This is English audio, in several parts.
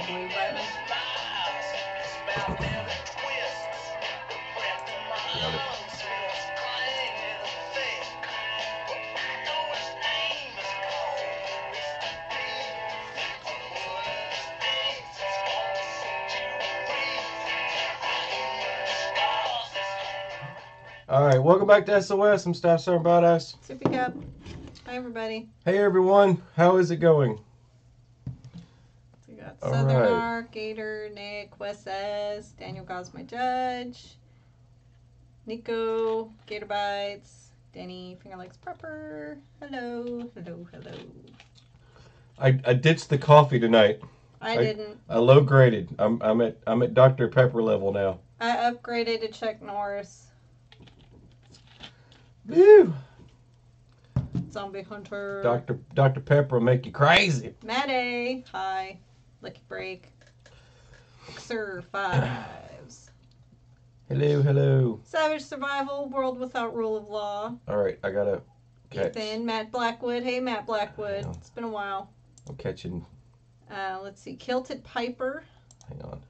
blue button. Got it. Alright, welcome back to SOS. I'm Staff Sergeant Badass. Sippy Cup. Hi, everybody. Hey everyone, how is it going? So we got All Southern right. Arc, Gator, Nick, Wes S, Daniel God's my judge, Nico, Gator Bites, Denny, Finger Lakes Prepper. Hello, hello, hello. I ditched the coffee tonight. I didn't. I low graded. I'm at Dr. Pepper level now. I upgraded to Chuck Norris. Woo! Zombie Hunter. Dr. Pepper will make you crazy. Matt A. Hi. Lucky Break. Xer Fives. Hello, hello. Savage Survival. World Without Rule of Law. All right, I gotta catch. Ethan. Matt Blackwood. Hey, Matt Blackwood. It's been a while. I'm catching. Let's see. Kilted Piper. Hang on.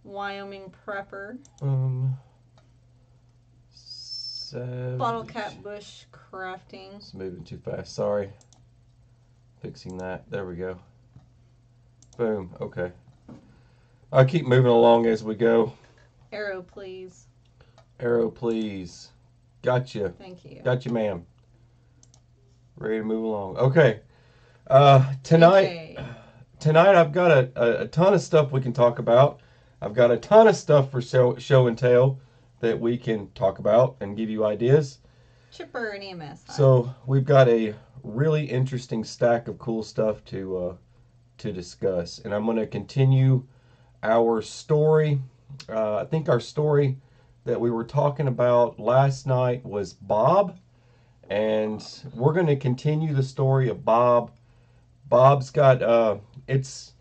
Wyoming Prepper. Bottle Cap Bush Crafting. It's moving too fast. Sorry. Fixing that. There we go. Boom. Okay. I'll keep moving along as we go. Arrow, please. Arrow, please. Gotcha. Thank you. Gotcha, ma'am. Ready to move along. Okay. Tonight I've got a ton of stuff we can talk about. I've got a ton of stuff for show and tell that we can talk about and give you ideas. Chipper and EMS. Hi. So we've got a really interesting stack of cool stuff to discuss, and I'm going to continue our story. I think our story that we were talking about last night was Bob, and we're going to continue the story of Bob. Bob's got it's.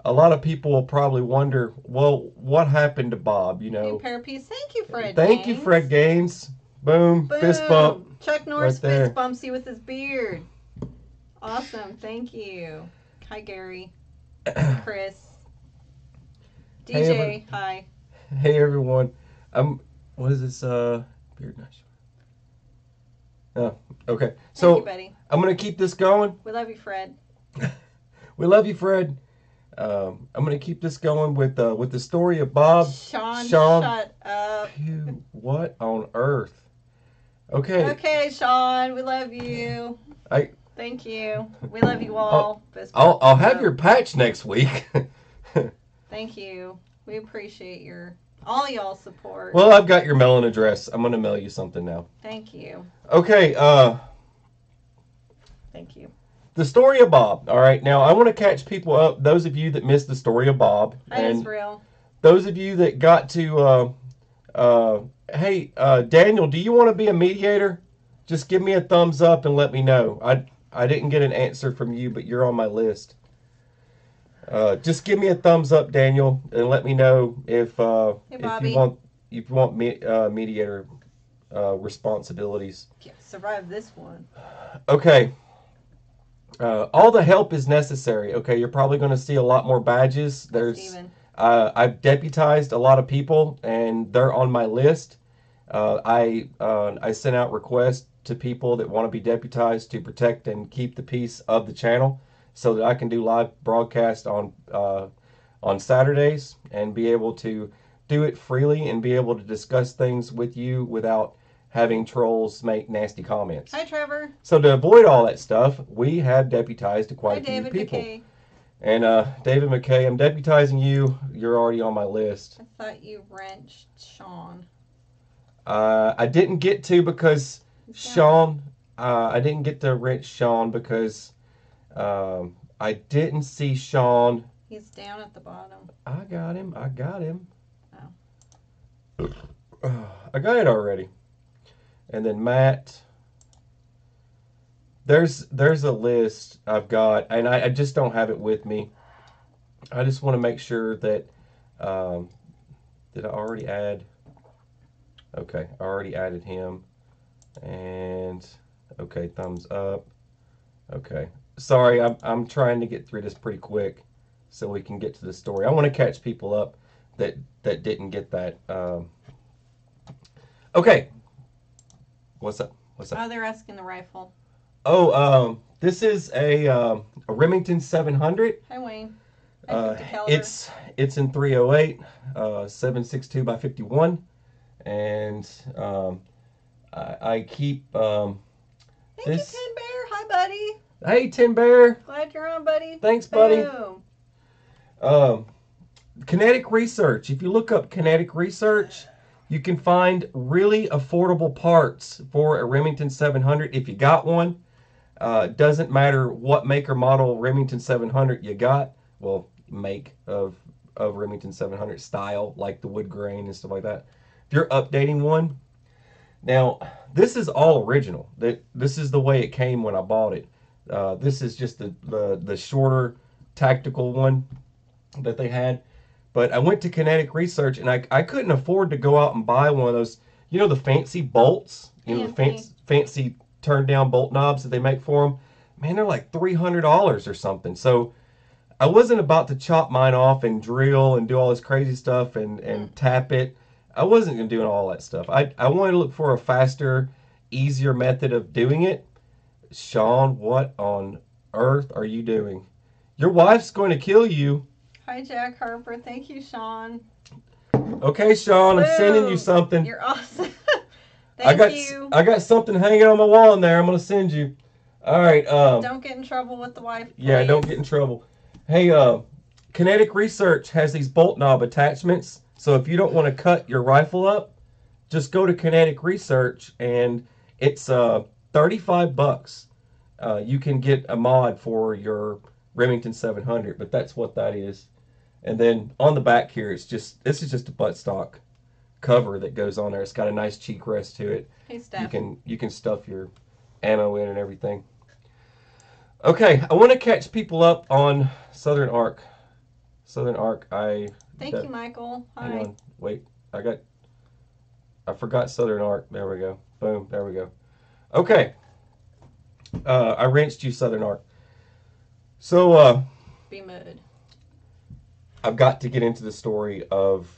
A lot of people will probably wonder, well, what happened to Bob? You know. Hey, Parapiece. Thank you, Fred. Thank you, Fred Gaines. Boom. Fist bump. Chuck Norris right there. fist bumps you with his beard. Awesome. Thank you. Hi, Gary. Chris. DJ. Hey, hi. Hey everyone. What is this? Beard knife. Oh, okay. So Thank you, buddy. I'm gonna keep this going. We love you, Fred. We love you, Fred. I'm gonna keep this going with the story of Bob. Sean. Shut up. Phew, what on earth? Okay. Okay, Sean. We love you. Thank you. We love you all. I'll have your patch next week. Thank you. We appreciate all y'all's support. Well, I've got your mailing address. I'm gonna mail you something now. Thank you. Okay. Thank you. The story of Bob. All right. Now, I want to catch people up. Those of you that missed the story of Bob. That is real. Those of you that got to, hey, Daniel, do you want to be a mediator? Just give me a thumbs up and let me know. I didn't get an answer from you, but you're on my list. Just give me a thumbs up, Daniel, and let me know if you want mediator responsibilities. Yeah, survive this one. Okay. All the help is necessary. Okay, you're probably going to see a lot more badges. I've deputized a lot of people, and they're on my list. I sent out requests to people that want to be deputized to protect and keep the peace of the channel, so that I can do live broadcast on Saturdays and be able to do it freely and be able to discuss things with you without having trolls make nasty comments. Hi, Trevor. So to avoid all that stuff, we have deputized quite a few people. McKay. And David McKay, I'm deputizing you. You're already on my list. I thought you wrenched Sean. I didn't get to because Sean. I didn't get to wrench Sean because I didn't see Sean. He's down at the bottom. I got him. Oh. I got it already. And then Matt. There's a list I've got, and I just don't have it with me. I just want to make sure that did I already add? Okay, I already added him. And okay, thumbs up. Okay, sorry, I'm trying to get through this pretty quick, so we can get to the story. I want to catch people up that didn't get that. Okay, what's up? What's up? Oh, they're asking the rifle. Oh, this is a Remington 700. Hi, Wayne. It's in 308, 7.62 by 51, and I keep Thank this. you, Tin Bear. Hi, buddy. Hey, Tin Bear. Glad you're on, buddy. Thanks, buddy. Boom. Kinetic Research. If you look up Kinetic Research, you can find really affordable parts for a Remington 700 if you got one. Doesn't matter what make or model Remington 700 you got. Well, make of Remington 700 style, like the wood grain and stuff like that. If you're updating one, now this is all original. This is the way it came when I bought it. This is just the shorter tactical one that they had. But I went to Kinetic Research and I couldn't afford to go out and buy one of those, you know, the fancy bolts, you know, the fancy turn down bolt knobs that they make for them. Man, they're like $300 or something. So I wasn't about to chop mine off and drill and do all this crazy stuff and tap it. I wasn't going to do all that stuff. I wanted to look for a faster, easier method of doing it. Sean, what on earth are you doing? Your wife's going to kill you. Hi, Jack Harper. Thank you, Sean. Okay, Sean, I'm sending you something. You're awesome. Thank you. I got something hanging on my wall in there. I'm going to send you. All right. Don't get in trouble with the wife, please. Yeah, don't get in trouble. Hey, Kinetic Research has these bolt knob attachments. So if you don't want to cut your rifle up, just go to Kinetic Research and it's $35. You can get a mod for your Remington 700, but that's what that is. And then on the back here, this is just a buttstock cover that goes on there. It's got a nice cheek rest to it. Hey, Steph. You can stuff your ammo in and everything. Okay, I want to catch people up on Southern Arc. Southern Arc, Thank you, Michael. Hi. Hang on, wait. I forgot Southern Arc. There we go. Boom, there we go. Okay. I wrenched you Southern Arc. So, be mood. I've got to get into the story of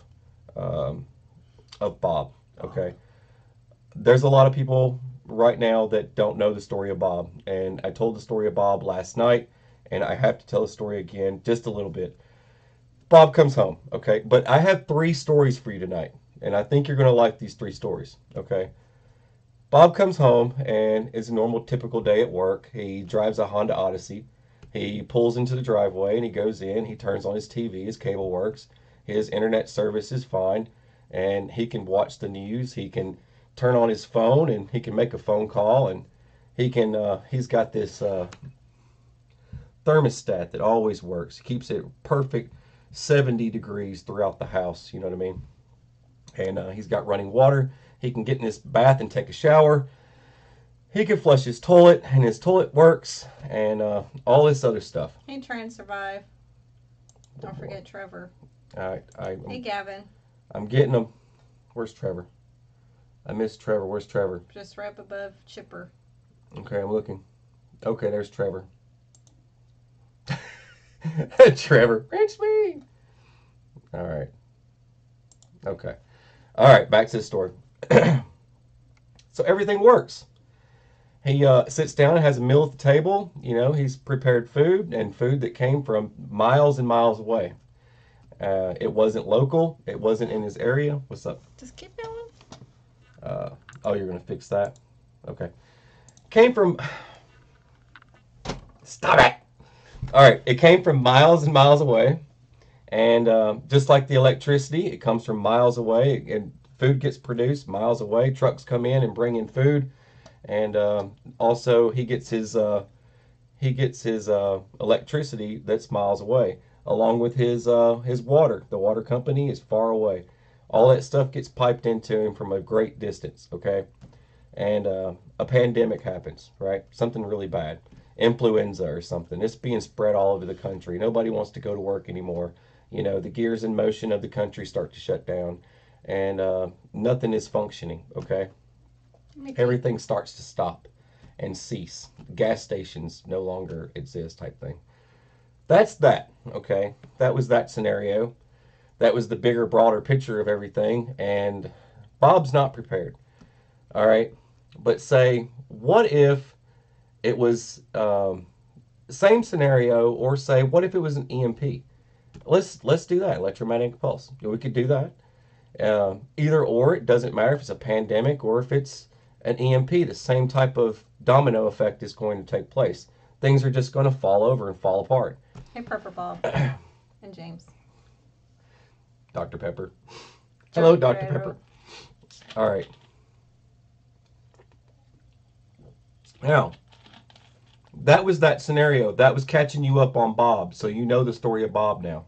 Bob. Okay, there's a lot of people right now that don't know the story of Bob, and I told the story of Bob last night, and I have to tell the story again just a little bit. Bob comes home. Okay, but I have 3 stories for you tonight, and I think you're going to like these 3 stories. Okay. Bob comes home and it's a normal, typical day at work. He drives a Honda Odyssey. He pulls into the driveway and he goes in. He turns on his TV. His cable works. His internet service is fine. And he can watch the news. He can turn on his phone and he can make a phone call. And he's got this thermostat that always works. He keeps it perfect 70 degrees throughout the house. You know what I mean? And he's got running water. He can get in his bath and take a shower. He can flush his toilet, and his toilet works, and all this other stuff. Hey, Try and Survive. Don't forget Trevor. All right. Hey, Gavin. I'm getting him. Where's Trevor? I miss Trevor. Where's Trevor? Just right above Chipper. Okay, I'm looking. Okay, there's Trevor. Trevor, wrench me. All right. Okay. All right, back to the story. So everything works. He sits down and has a meal at the table. You know, he's prepared food, and food that came from miles and miles away. It wasn't local. It wasn't in his area. What's up? Just keep going. Oh, you're going to fix that? Okay. Came from... Stop it! All right, it came from miles and miles away. And just like the electricity, it comes from miles away, and food gets produced miles away. Trucks come in and bring in food, and also he gets his electricity that's miles away, along with his water. The water company is far away. All that stuff gets piped into him from a great distance. Okay, and a pandemic happens, right? Something really bad, influenza or something. It's being spread all over the country. Nobody wants to go to work anymore. You know, the gears in motion of the country start to shut down, and nothing is functioning, okay? Everything starts to stop and cease. Gas stations no longer exist type thing. That's that. Okay, that was that scenario. That was the bigger, broader picture of everything, and Bob's not prepared. All right, but say, what if it was same scenario, or say, what if it was an EMP? Let's do that. Electromagnetic pulse. We could do that. Either or, it doesn't matter if it's a pandemic or if it's an EMP. The same type of domino effect is going to take place. Things are just going to fall over and fall apart. Hey, Pepper Bob and James. Dr. Pepper. Hello, Dr. Pepper. All right. Now, that was that scenario. That was catching you up on Bob, so you know the story of Bob now.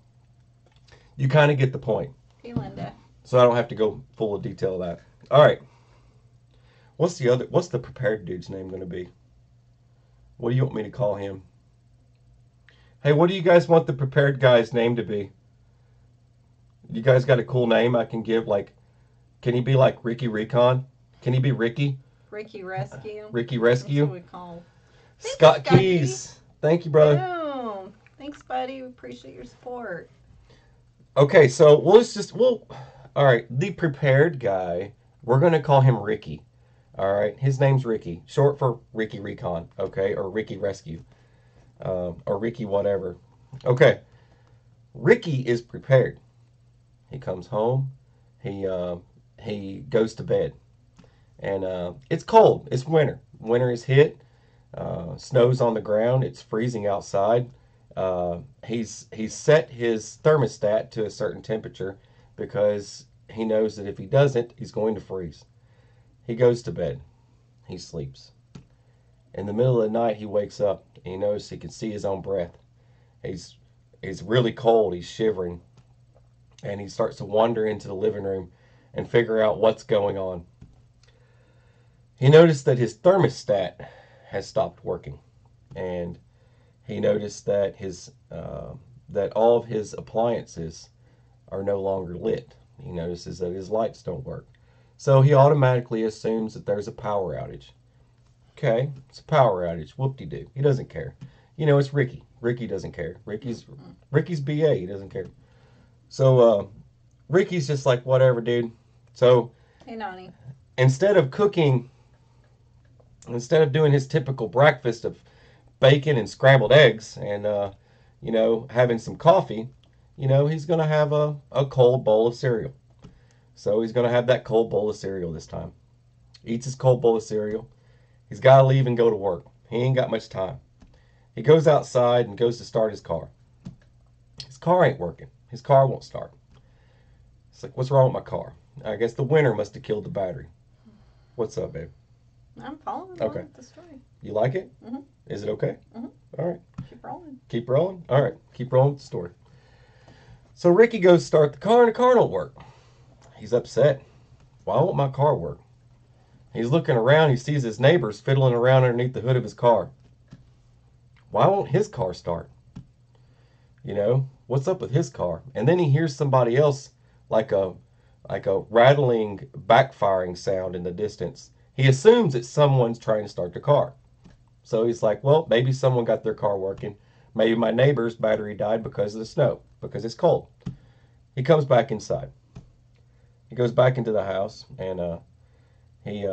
You kind of get the point. Hey, Linda. So I don't have to go full of detail of that. All right. What's the prepared dude's name going to be? What do you want me to call him? Hey, what do you guys want the prepared guy's name to be? You guys got a cool name I can give? Like, can he be like Ricky Recon? Can he be Ricky? Ricky Rescue. Ricky Rescue. That's what we call him. Scott Keys. Thank you, brother. Boom. Thanks, buddy. We appreciate your support. Okay, so all right, the prepared guy, we're going to call him Ricky. All right, his name's Ricky, short for Ricky Recon, okay, or Ricky Rescue, or Ricky whatever. Okay, Ricky is prepared. He comes home, he goes to bed, and it's cold. It's winter. Winter is hit. Snow's on the ground. It's freezing outside. He's set his thermostat to a certain temperature because he knows that if he doesn't, he's going to freeze. He goes to bed. He sleeps. In the middle of the night, he wakes up. And he knows he can see his own breath. He's really cold. He's shivering. And he starts to wander into the living room and figure out what's going on. He noticed that his thermostat has stopped working. And he noticed that that all of his appliances are no longer lit. He notices that his lights don't work. So he automatically assumes that there's a power outage. Okay, it's a power outage. Whoop-de-doo. He doesn't care. You know, it's Ricky. Ricky doesn't care. Ricky's BA. He doesn't care. So Ricky's just like, whatever, dude. So hey, Nani. Instead of doing his typical breakfast of bacon and scrambled eggs and having some coffee, he's going to have a cold bowl of cereal. So he's going to have that cold bowl of cereal this time. Eats his cold bowl of cereal. He's got to leave and go to work. He ain't got much time. He goes outside and goes to start his car. His car ain't working. His car won't start. It's like, what's wrong with my car? I guess the winter must have killed the battery. What's up, babe? I'm following along with the story. You like it? Mm-hmm. Is it okay? Mm-hmm. All right. Keep rolling. Keep rolling? All right. Keep rolling with the story. So Ricky goes to start the car and the car don't work. He's upset. Why won't my car work? He's looking around. He sees his neighbors fiddling around underneath the hood of his car. Why won't his car start? What's up with his car? And then he hears somebody else like a rattling, backfiring sound in the distance. He assumes it's someone's trying to start the car. So he's like, well, maybe someone got their car working. Maybe my neighbor's battery died because of the snow, because it's cold. He comes back inside. He goes back into the house, and he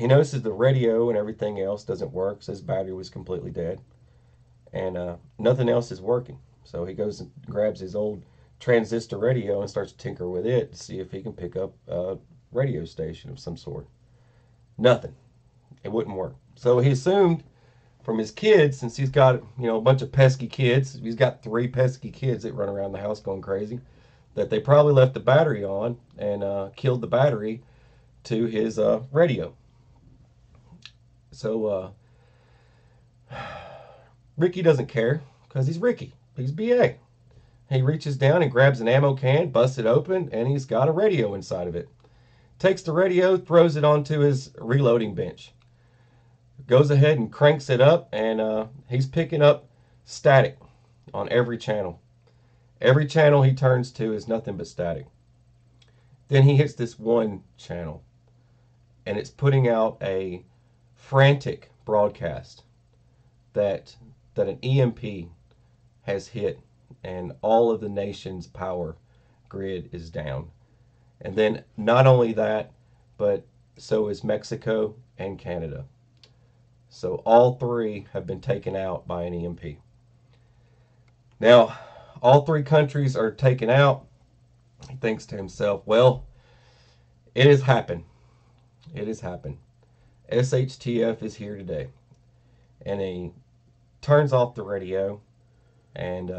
notices the radio and everything else doesn't work, so his battery was completely dead. And nothing else is working. So he goes and grabs his old transistor radio and starts to tinker with it to see if he can pick up a radio station of some sort. Nothing. It wouldn't work. So he assumed from his kids, since he's got a bunch of pesky kids, he's got 3 pesky kids that run around the house going crazy, that they probably left the battery on and killed the battery to his radio. So Ricky doesn't care because he's Ricky. He's BA. He reaches down and grabs an ammo can, busts it open, and he's got a radio inside of it. Takes the radio, throws it onto his reloading bench. Goes ahead and cranks it up, and he's picking up static on every channel. Every channel he turns to is nothing but static. Then he hits this one channel, and it's putting out a frantic broadcast that an EMP has hit, and all of the nation's power grid is down. And then not only that, but so is Mexico and Canada. So all three have been taken out by an EMP. Now, all three countries are taken out. He thinks to himself, well, it has happened. It has happened. SHTF is here today. And he turns off the radio, and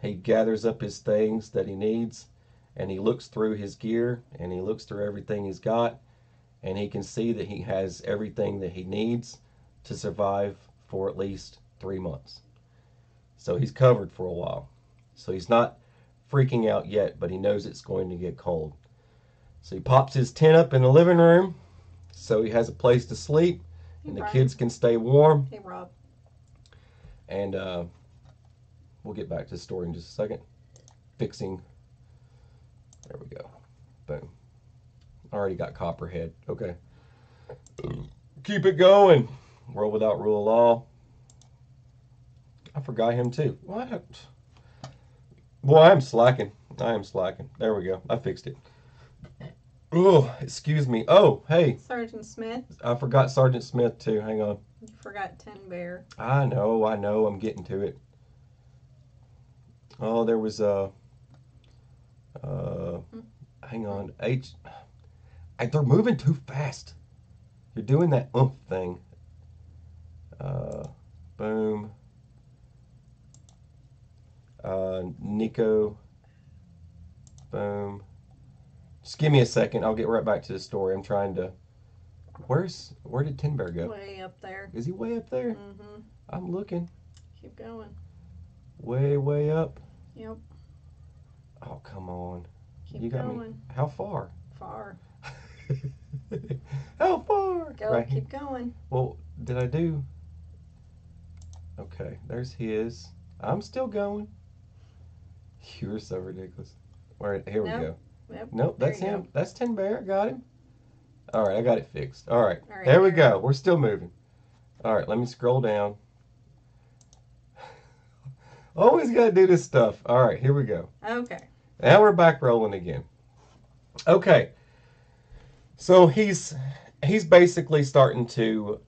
he gathers up his things that he needs, and he looks through his gear, and he looks through everything he's got, and he can see that he has everything that he needs to survive for at least 3 months. So he's covered for a while. So he's not freaking out yet, but he knows it's going to get cold. So he pops his tent up in the living room so he has a place to sleep, and the kids can stay warm. Hey, Rob. And we'll get back to the story in just a second. Fixing. There we go. Boom. Already got Copperhead. Okay. Keep it going. World without rule of law. I forgot him too. What? Boy, I'm slacking. I am slacking. There we go. I fixed it. Oh, excuse me. Oh, hey. Sergeant Smith. I forgot Sergeant Smith too. Hang on. You forgot Tin Bear. I know. I'm getting to it. Oh, there was a. Hang on. They're moving too fast. You're doing that thing. Boom. Nico. Boom. Just give me a second. I'll get right back to the story. I'm trying to. Where did Tin Bear go? Way up there. Is he way up there? Mm-hmm. I'm looking. Keep going. Way up. Yep. Oh, come on. Keep you got going. Me. How far? Far. How far? Go. Right. Keep going. Well, did I do? Okay, there's his. I'm still going. You're so ridiculous. All right, here we go. Yep. Nope, that's him. Go. That's Tin Bear. Got him. All right, I got it fixed. All right, there we go. We're still moving. All right, let me scroll down. Always got to do this stuff. All right, here we go. Okay. Now we're back rolling again. Okay. So he's basically starting to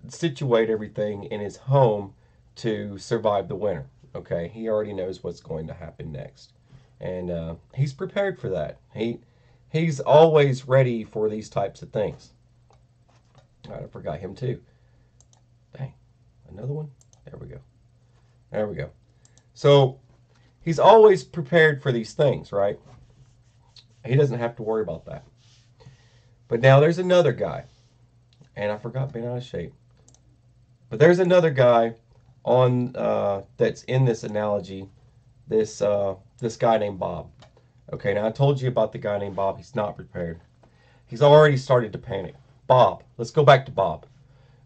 situate everything in his home to survive the winter. Okay, he already knows what's going to happen next, and he's prepared for that. He's always ready for these types of things. All right, I forgot him too. Dang, another one. There we go. There we go. So he's always prepared for these things, right? He doesn't have to worry about that. But now there's another guy, and I forgot being out of shape. But there's another guy on that's in this analogy. This guy named Bob. Okay, now I told you about the guy named Bob. He's not prepared. He's already started to panic. Bob. Let's go back to Bob.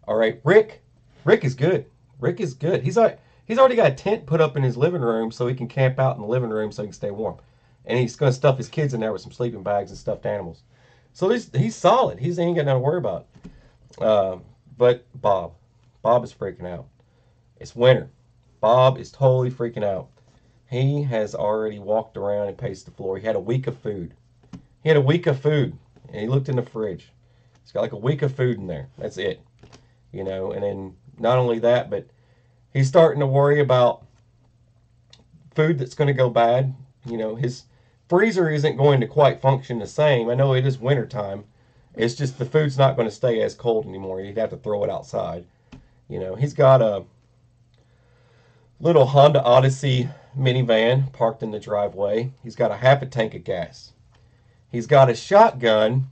All right, Rick. Rick is good. Rick is good. He's already got a tent put up in his living room so he can camp out in the living room so he can stay warm. And he's going to stuff his kids in there with some sleeping bags and stuffed animals. So he's solid. He ain't got nothing to worry about. But Bob is freaking out. It's winter. Bob is totally freaking out. He has already walked around and paced the floor. He had a week of food. And he looked in the fridge. He's got like a week of food in there. That's it. You know, and then not only that, but he's starting to worry about food that's going to go bad. You know, his freezer isn't going to quite function the same. I know it is winter time. It's just the food's not going to stay as cold anymore. You'd have to throw it outside. You know, he's got a little Honda Odyssey minivan parked in the driveway. He's got a half a tank of gas. He's got a shotgun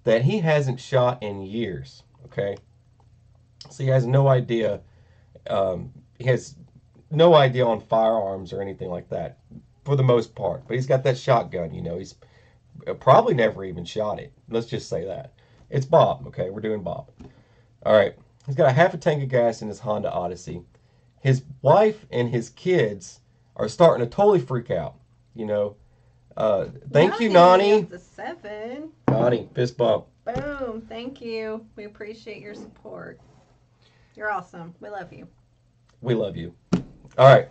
that he hasn't shot in years. Okay, so he has no idea. He has no idea on firearms or anything like that, for the most part. But he's got that shotgun. You know, he's probably never even shot it. Let's just say that. It's Bob. Okay, we're doing Bob. All right. He's got a half a tank of gas in his Honda Odyssey. His wife and his kids are starting to totally freak out. You know. Thank you, Nani. The 7. Nani, fist bump. Boom. Thank you. We appreciate your support. You're awesome. We love you. We love you. All right.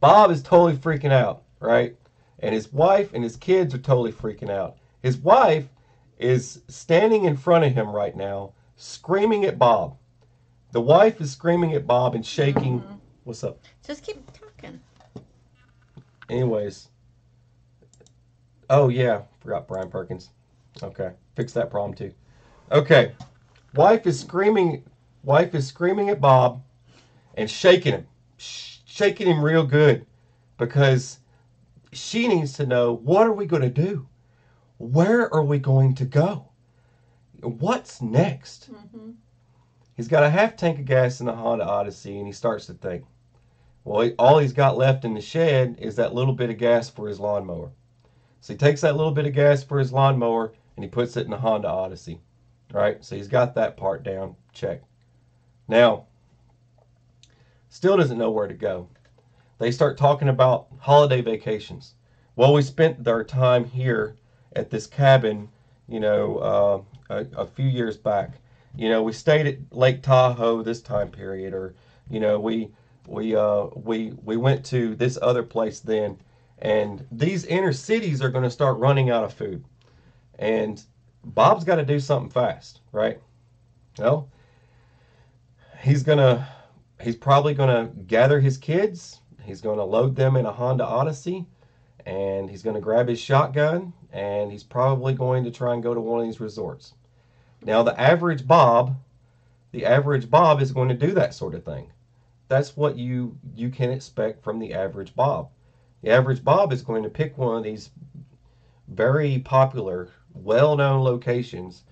Bob is totally freaking out, right? And his wife and his kids are totally freaking out. His wife is standing in front of him right now, screaming at Bob. The wife is screaming at Bob and shaking. Mm-hmm. What's up? Just keep talking. Anyways. Oh, yeah. Forgot Brian Perkins. Okay. Fix that problem, too. Okay. Wife is screaming at Bob and shaking him. Shaking him real good because she needs to know, what are we going to do? Where are we going to go? What's next? Mm-hmm. He's got a half tank of gas in the Honda Odyssey, and he starts to think, well, all he's got left in the shed is that little bit of gas for his lawnmower. So he takes that little bit of gas for his lawnmower, and he puts it in the Honda Odyssey. Right? So he's got that part down. Check. Now, still doesn't know where to go. They start talking about holiday vacations. Well, we spent our time here at this cabin, a few years back. We stayed at Lake Tahoe this time period, or we went to this other place then, and these inner cities are going to start running out of food, and Bob's got to do something fast, right? Well, he's probably gonna gather his kids. He's going to load them in a Honda Odyssey, and he's going to grab his shotgun, and he's probably going to try and go to one of these resorts. Now, the average Bob is going to do that sort of thing. That's what you can expect from the average Bob. The average Bob is going to pick one of these very popular, well-known locations.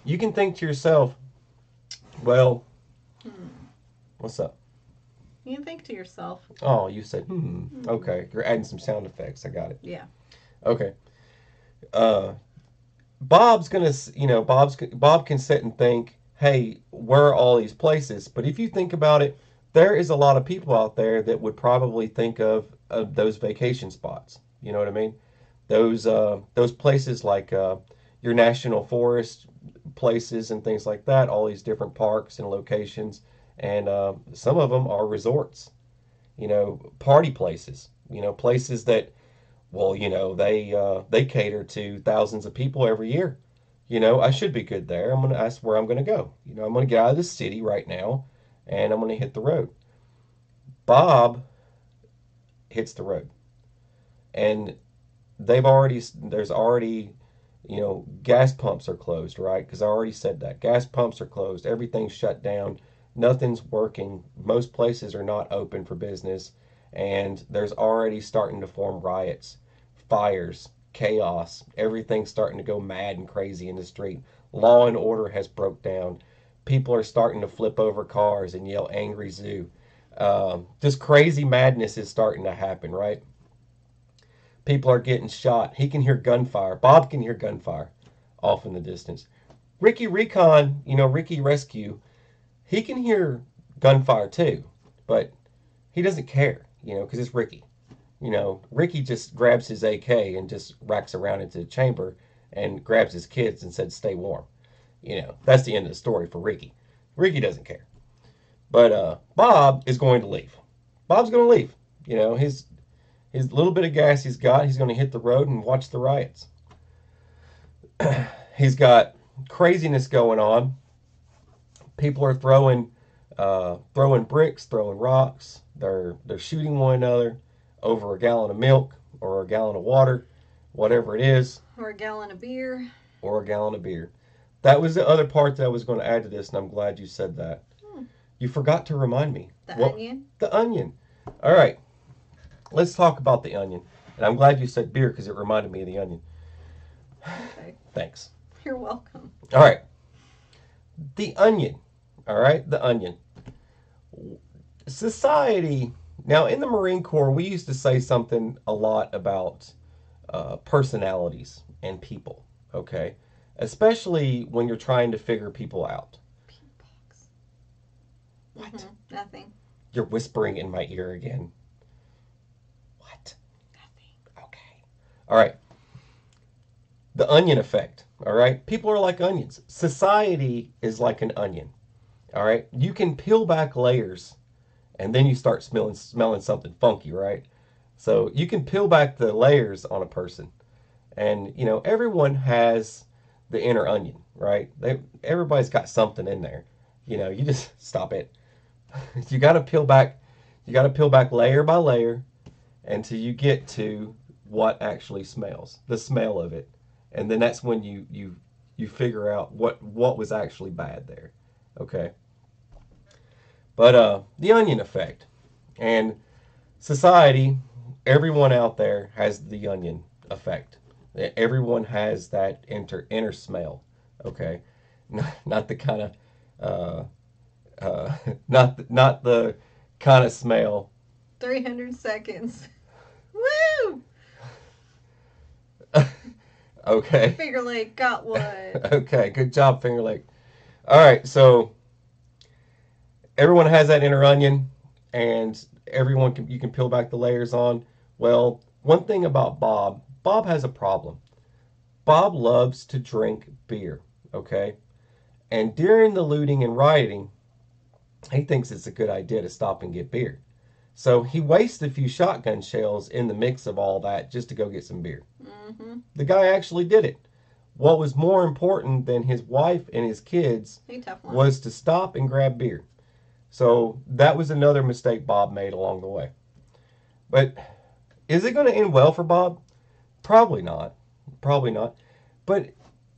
You can think to yourself, well, what's up? You can think to yourself. Oh, you said, okay. You're adding some sound effects. I got it. Yeah. Okay. Bob can sit and think, hey, where are all these places? But if you think about it, there is a lot of people out there that would probably think of those vacation spots. You know what I mean? Those places like your national forest places and things like that, all these different parks and locations. And some of them are resorts, party places, places that, well, they cater to thousands of people every year. I should be good there. That's where I'm going to go. I'm going to get out of the city right now, and I'm going to hit the road. Bob hits the road, and there's already, gas pumps are closed, right? Because I already said that. Gas pumps are closed. Everything's shut down. Nothing's working. Most places are not open for business, and there's already starting to form riots, fires, chaos. Everything's starting to go mad and crazy in the street. Law and order has broke down. People are starting to flip over cars and yell "Angry Zoo." Just crazy madness is starting to happen, right? People are getting shot. He can hear gunfire. Bob can hear gunfire off in the distance. Ricky Recon, Ricky Rescue, he can hear gunfire too, but he doesn't care, because it's Ricky. Ricky just grabs his AK and just racks around into the chamber and grabs his kids and said, "Stay warm." That's the end of the story for Ricky. Ricky doesn't care. But Bob is going to leave. Bob's going to leave. His little bit of gas he's got, he's going to hit the road and watch the riots. He's got craziness going on. People are throwing bricks, throwing rocks. They're shooting one another over a gallon of milk or a gallon of water, whatever it is. Or a gallon of beer. That was the other part that I was going to add to this, and I'm glad you said that. You forgot to remind me. Onion? The onion. All right. Let's talk about the onion. And I'm glad you said beer because it reminded me of the onion. Okay. Thanks. You're welcome. All right. The onion. All right? The onion. Society. Now, in the Marine Corps, we used to say something a lot about personalities and people. Okay? Especially when you're trying to figure people out. Box. What? Mm-hmm. Nothing. You're whispering in my ear again. What? Nothing. Okay. All right. The onion effect. All right. People are like onions. Society is like an onion. All right, you can peel back layers, and then you start smelling something funky, right? So you can peel back the layers on a person, and everyone has the inner onion, right? Everybody's got something in there. You just stop it. you got to peel back. You got to peel back layer by layer until you get to what actually smells, the smell of it, and then that's when you figure out what was actually bad there. Okay, but the onion effect and society, everyone out there has the onion effect. Everyone has that inner smell. Okay, not the kind of not the kind of smell. 300 seconds. Woo! Okay. Finger Lake got one. Okay, good job, Finger Lake. All right, so everyone has that inner onion, and you can peel back the layers on. Well, one thing about Bob has a problem. Bob loves to drink beer, okay? And during the looting and rioting, he thinks it's a good idea to stop and get beer. So he wastes a few shotgun shells in the mix of all that just to go get some beer. Mm-hmm. The guy actually did it. What was more important than his wife and his kids was to stop and grab beer. So that was another mistake Bob made along the way. But is it going to end well for Bob? Probably not. Probably not. But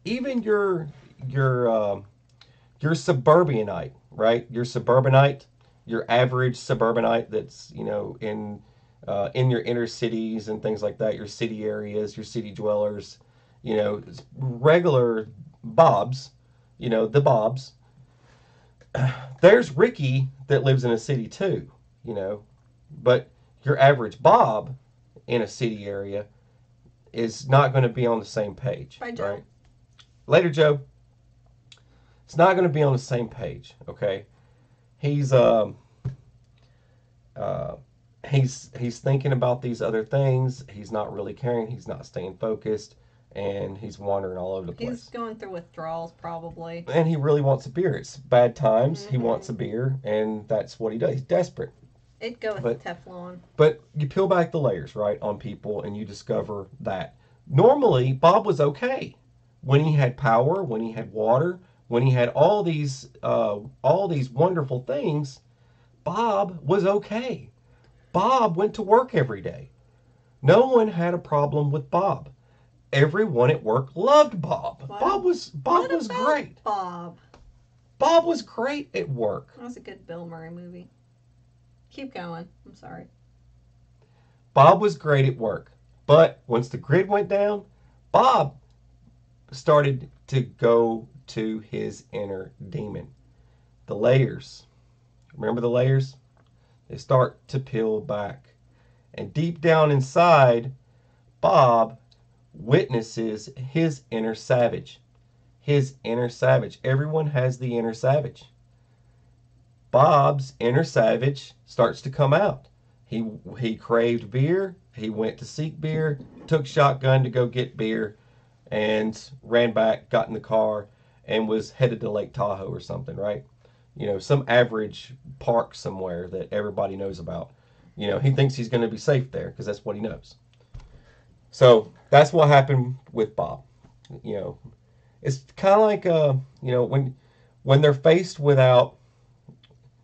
even your suburbanite, right? Your suburbanite, your average suburbanite that's in your inner cities and things like that, your city areas, your city dwellers, regular Bobs, the Bobs. There's Ricky that lives in a city too, but your average Bob in a city area is not going to be on the same page. Bye, Joe. Right? Later, Joe. It's not going to be on the same page. Okay, he's he's thinking about these other things. He's not really caring. He's not staying focused, and he's wandering all over the place. He's going through withdrawals, probably. And he really wants a beer. It's bad times. Mm-hmm. He wants a beer, and that's what he does. He's desperate. It'd go with Teflon. But you peel back the layers, right, on people, and you discover that normally Bob was okay when he had power, when he had water, when he had all these wonderful things. Bob was okay. Bob went to work every day. No one had a problem with Bob. Everyone at work loved Bob. What? Bob was great. Bob was great at work. That was a good Bill Murray movie. Keep going. I'm sorry. Bob was great at work. But once the grid went down, Bob started to go to his inner demon. The layers. Remember the layers? They start to peel back. And deep down inside, Bob witnesses his inner savage. His inner savage. Everyone has the inner savage. Bob's inner savage starts to come out. He craved beer. He went to seek beer, took shotgun to go get beer, and ran back, got in the car, and was headed to Lake Tahoe or something, right? Some average park somewhere that everybody knows about. He thinks he's going to be safe there because that's what he knows. So that's what happened with Bob. It's kind of like, when they're faced without,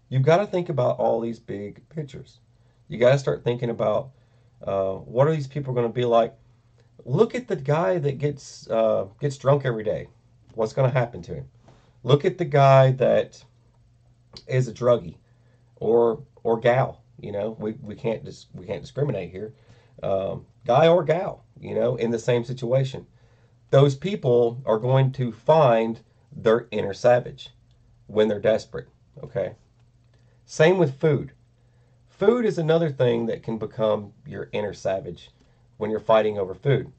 you've got to think about all these big pictures. You got to start thinking about what are these people going to be like. Look at the guy that gets drunk every day. What's going to happen to him? Look at the guy that is a druggie or gal. We can't discriminate here. Guy or gal, in the same situation. Those people are going to find their inner savage when they're desperate. Okay. Same with food. Food is another thing that can become your inner savage when you're fighting over food.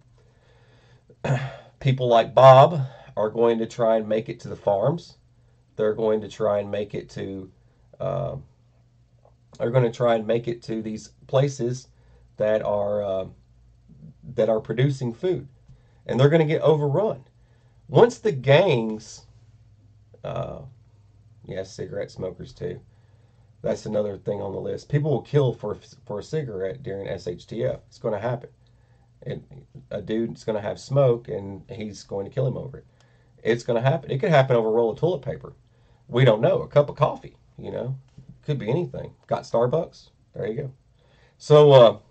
People like Bob are going to try and make it to the farms. They're going to try and make it to these places that are producing food, and they're going to get overrun. Once the gangs Yeah, cigarette smokers too. That's another thing on the list. People will kill for a cigarette during SHTF. It's going to happen. And a dude's going to have smoke, and he's going to kill him over it. It's going to happen. It could happen over a roll of toilet paper. We don't know. A cup of coffee, could be anything. Got Starbucks? There you go. So,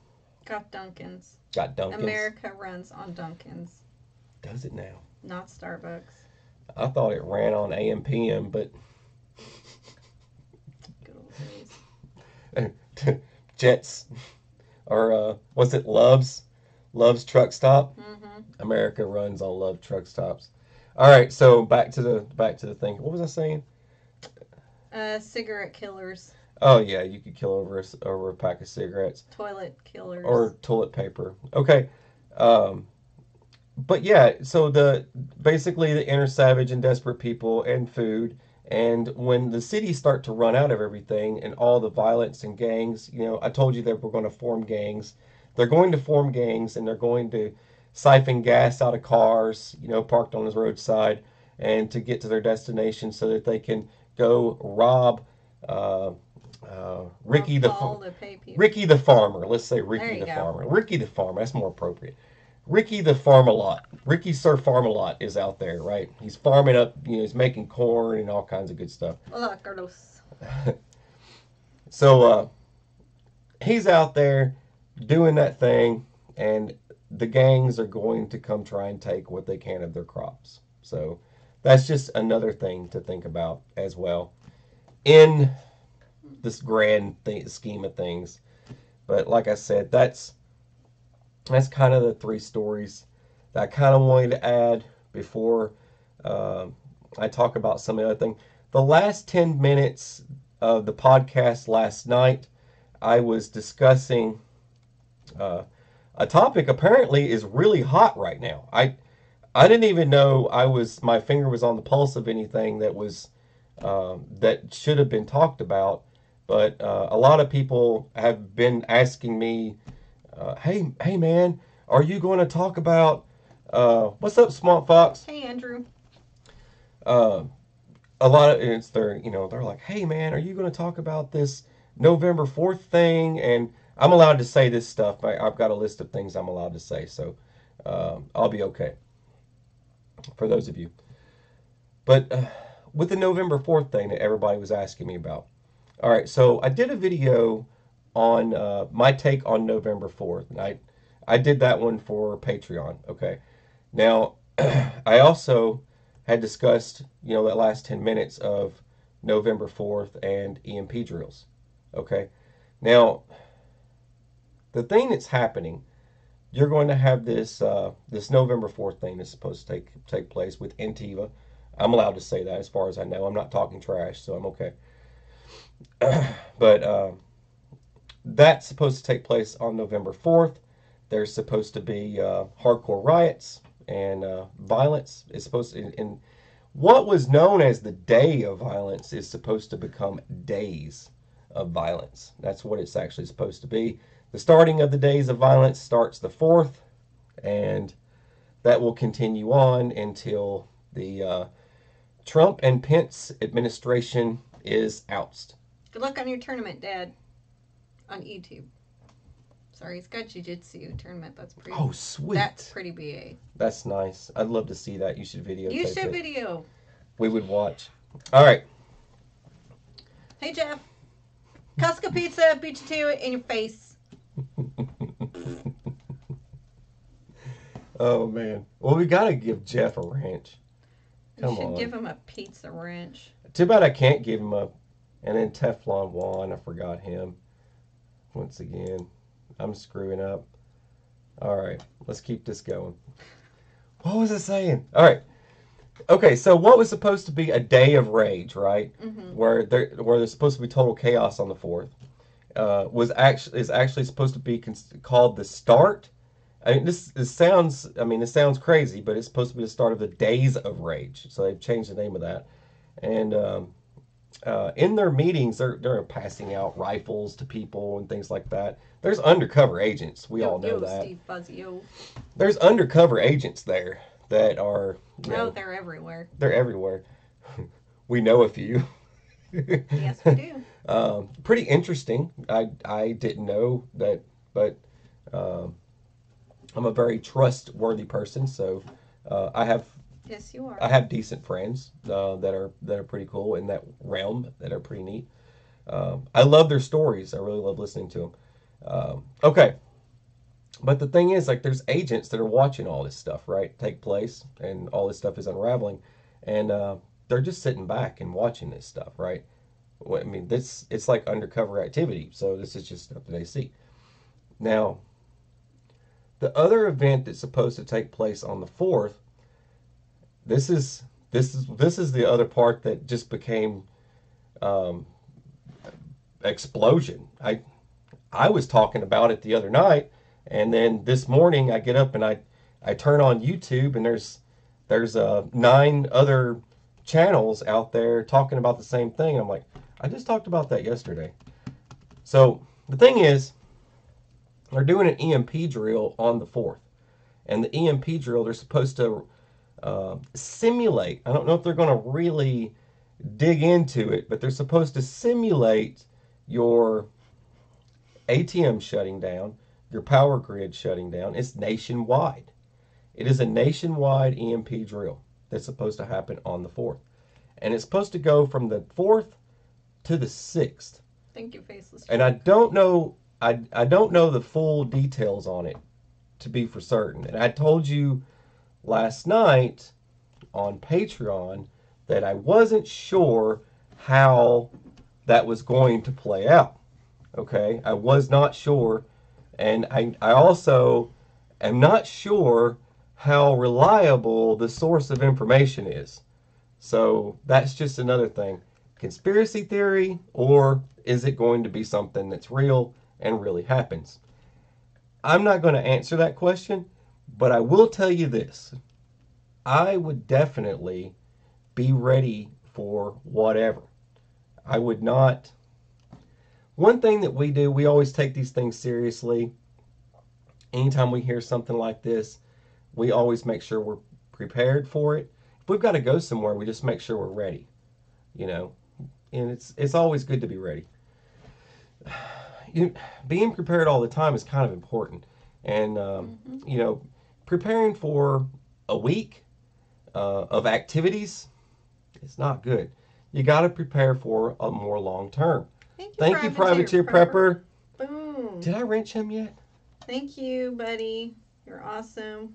got Dunkin's. Got Dunkin's. America runs on Dunkin's. Does it now? Not Starbucks. I thought it ran on AM PM, but good old days. Jets, or was it Love's truck stop? Mm-hmm. America runs on Love truck stops. All right, so back to the thing. What was I saying? Cigarette killers. Oh yeah, you could kill over a pack of cigarettes. Toilet killers. Or toilet paper. Okay. But yeah, so basically the inner savage and desperate people and food, and when the cities start to run out of everything and all the violence and gangs, I told you that we're going to form gangs. They're going to form gangs, and they're going to siphon gas out of cars, parked on the roadside, and to get to their destination so that they can go rob Ricky the farmer. Let's say Ricky the farmer. Ricky the farmer. That's more appropriate. Ricky the Farm-A-Lot. Ricky Sir Farm-A-Lot is out there, right? He's farming up, he's making corn and all kinds of good stuff. Hola, Carlos. So, he's out there doing that thing, and the gangs are going to come try and take what they can of their crops. So, that's just another thing to think about as well in this grand scheme of things. But like I said, that's kind of the three stories that I kind of wanted to add before I talk about some of the other things. The last 10 minutes of the podcast last night, I was discussing a topic apparently is really hot right now. I didn't even know my finger was on the pulse of anything that was that should have been talked about, but a lot of people have been asking me, hey man, are you going to talk about what's up, Swamp Fox? Hey Andrew. A lot of they're like, hey man, are you going to talk about this November 4th thing? And I'm allowed to say this stuff. I've got a list of things I'm allowed to say, so I'll be okay for those of you. But with the November 4th thing that everybody was asking me about. All right, so I did a video on my take on November 4th. And I did that one for Patreon, okay? Now, I also had discussed, that last 10 minutes of November 4th and EMP drills, okay? Now, the thing that's happening, you're going to have this this November 4th thing that's supposed to take place with Antiva. I'm allowed to say that as far as I know. I'm not talking trash, so I'm okay. But that's supposed to take place on November 4th. There's supposed to be hardcore riots and violence. It's supposed to, and what was known as the day of violence is supposed to become days of violence. That's what it's actually supposed to be. The starting of the days of violence starts the 4th, and that will continue on until the Trump and Pence administration is ousted. Good luck on your tournament, Dad. On YouTube. Sorry, it's got jiu-jitsu tournament. That's pretty. Oh, sweet. That's pretty BA. That's nice. I'd love to see that. You should videotape it. You should video. We would watch. All right. Hey, Jeff. Costco pizza, beat you to it in your face. Oh, man. Well, we got to give Jeff a wrench. Come on. You should give him a pizza wrench. Too bad I can't give him and then Teflon Juan. I forgot him. Once again, I'm screwing up. All right, let's keep this going. What was I saying? All right. Okay, so what was supposed to be a day of rage, right? Mm-hmm. Where there's supposed to be total chaos on the 4th, is actually supposed to be called the start. I mean, this sounds crazy, but it's supposed to be the start of the days of rage. So they've changed the name of that, and in their meetings, they're passing out rifles to people and things like that. There's undercover agents. We all know that. Steve Fuzzy, yo. There's undercover agents there that are. They're everywhere. They're everywhere. We know a few. Yes, we do. Pretty interesting. I didn't know that, but um, I'm a very trustworthy person, so I have Yes, you are. I have decent friends that are pretty cool in that realm that are pretty neat. I love their stories. I really love listening to them. Okay, but the thing is, like, there's agents that are watching all this stuff, right, take place, and all this stuff is unraveling, and they're just sitting back and watching this stuff, right? Well, I mean, this it's like undercover activity, so this is just stuff that they see. Now, the other event that's supposed to take place on the 4th, this is the other part that just became um, explosion. I was talking about it the other night, and then this morning I get up and I turn on YouTube, and there's 9 other channels out there talking about the same thing. I'm like, I just talked about that yesterday. So the thing is, they're doing an EMP drill on the 4th, and the EMP drill, they're supposed to simulate. I don't know if they're going to really dig into it, but they're supposed to simulate your ATM shutting down, your power grid shutting down. It's nationwide. It is a nationwide EMP drill that's supposed to happen on the 4th. And it's supposed to go from the 4th to the 6th. Thank you, Faceless. And I don't know I don't know the full details on it to be for certain. And I told you last night on Patreon that I wasn't sure how that was going to play out. Okay? I was not sure. And I also am not sure how reliable the source of information is. So that's just another thing. Conspiracy theory, or is it going to be something that's real and really happens? I'm not going to answer that question, but I will tell you this. I would definitely be ready for whatever. I would not. One thing that we do, we always take these things seriously. Anytime we hear something like this, we always make sure we're prepared for it. If we've got to go somewhere, we just make sure we're ready, you know. And it's always good to be ready. Being prepared all the time is kind of important. And, preparing for a week of activities, it's not good. You got to prepare for a more long term. Thank you, Privateer Prepper. Boom. Did I wrench him yet? Thank you, buddy. You're awesome.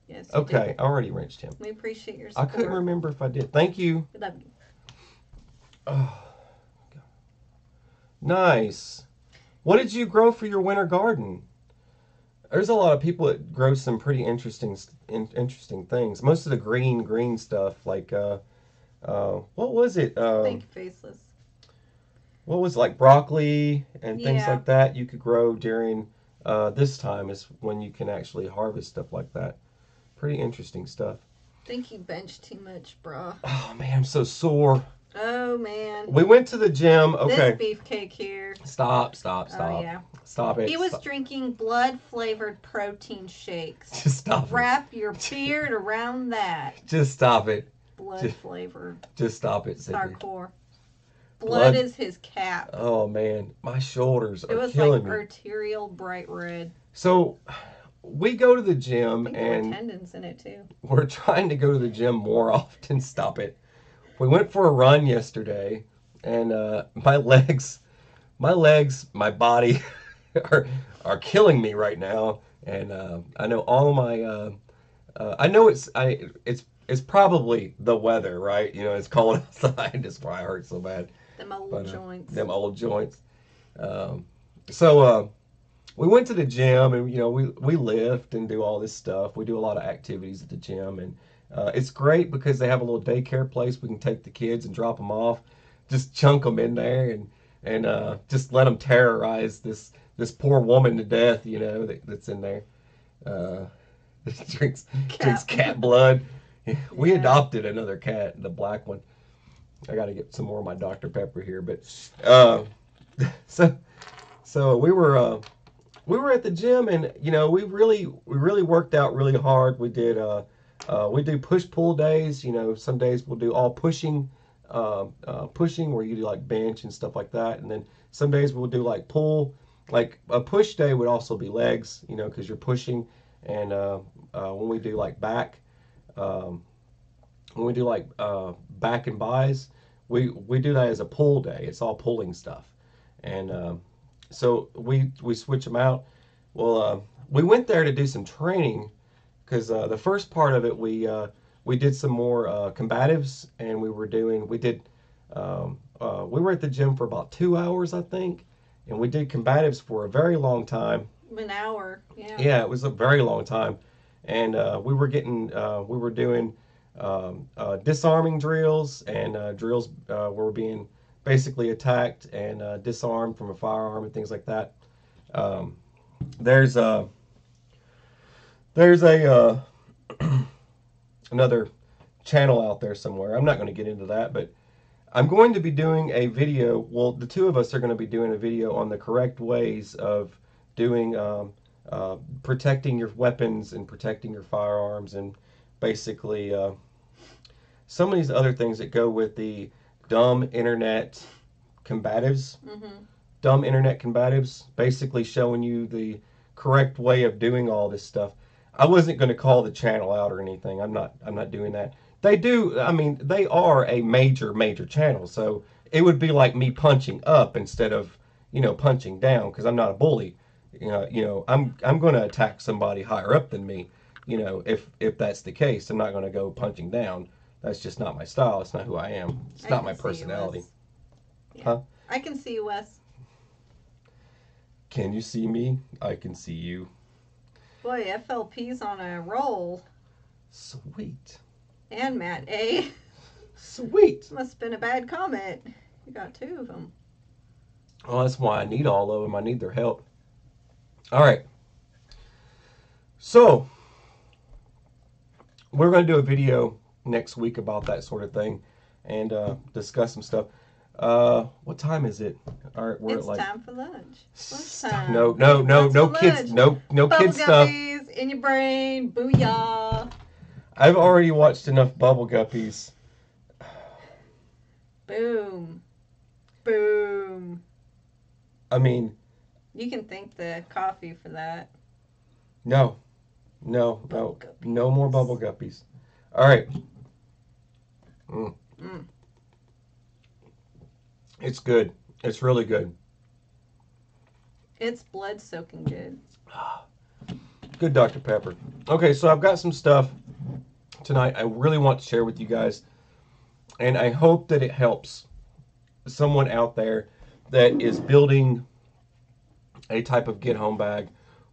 Yes. Okay, I already wrenched him. We appreciate your support. I couldn't remember if I did. Thank you. We love you. Oh, God. Nice. What did you grow for your winter garden? There's a lot of people that grow some pretty interesting things. Most of the green stuff, like what was it? Thank you, Faceless. What was it, like broccoli and things like that? You could grow during this time is when you can actually harvest stuff like that. Pretty interesting stuff. I think you benched too much, brah. Oh man, I'm so sore. Oh man. We went to the gym. Okay. This beefcake here. Stop. Oh yeah. Stop it. He was drinking blood-flavored protein shakes. Just stop it. Wrap your beard around that. Just stop it. Blood-flavored. Just stop it, Cindy. Hardcore. Blood is his cap. Oh man, my shoulders are killing me. It was like arterial bright red. So we go to the gym, I think and there were tendons in it too. We're trying to go to the gym more often. Stop it. We went for a run yesterday, and my legs, my body are killing me right now. And I know all of my, I know it's probably the weather, right? You know, it's cold outside. That's why I hurt so bad. Them old joints. Them old joints. So we went to the gym, and we lift and do all this stuff. We do a lot of activities at the gym, and it's great because they have a little daycare place. We can take the kids and drop them off, just chunk them in there, and just let them terrorize this poor woman to death. That's in there. Drinks cat blood. We adopted another cat, the black one. I got to get some more of my Dr. Pepper here, but so we were at the gym, and we really worked out really hard. We do push pull days. Some days we'll do all pushing pushing, where you do like bench and stuff like that. And then some days we'll do like pull. Like a push day would also be legs, you know, because you're pushing. And when we do like back, um, when we do like back and buys, we do that as a pull day. It's all pulling stuff, and so we switch them out. Well, we went there to do some training because the first part of it we did some more combatives, and we were at the gym for about 2 hours, I think, and we did combatives for a very long time. An hour, yeah. Yeah, it was a very long time, and we were doing disarming drills and drills where we're being basically attacked and disarmed from a firearm and things like that. Um, there's a there's a another channel out there somewhere. I'm not going to get into that, but I'm going to be doing a video. Well, the two of us are going to be doing a video on the correct ways of doing protecting your weapons and protecting your firearms, and basically some of these other things that go with the dumb internet combatives. Mm-hmm. Dumb internet combatives, basically showing you the correct way of doing all this stuff. I wasn't going to call the channel out or anything. I'm not doing that. They do. I mean, they are a major channel, so it would be like me punching up instead of punching down, because I'm not a bully. I'm going to attack somebody higher up than me. If that's the case, I'm not going to go punching down. That's just not my style. It's not who I am. It's not my personality. Yeah. Huh? I can see you, Wes. Can you see me? I can see you. Boy, FLP's on a roll. Sweet. And Matt A. Sweet. Must have been a bad comment. You got two of them. Well, that's why I need all of them. I need their help. All right. So, we're going to do a video next week about that sort of thing and discuss some stuff. What time is it? All right, it's time for lunch. Lunchtime. No kids. No kids stuff. Guppies in your brain. Booyah. I've already watched enough Bubble Guppies. Boom. Boom. I mean, you can thank the coffee for that. No more Bubble Guppies. All right. It's good. It's really good. It's blood soaking good. Good Dr. Pepper. Okay, so I've got some stuff tonight I really want to share with you guys, and I hope that it helps someone out there that is building a type of get home bag.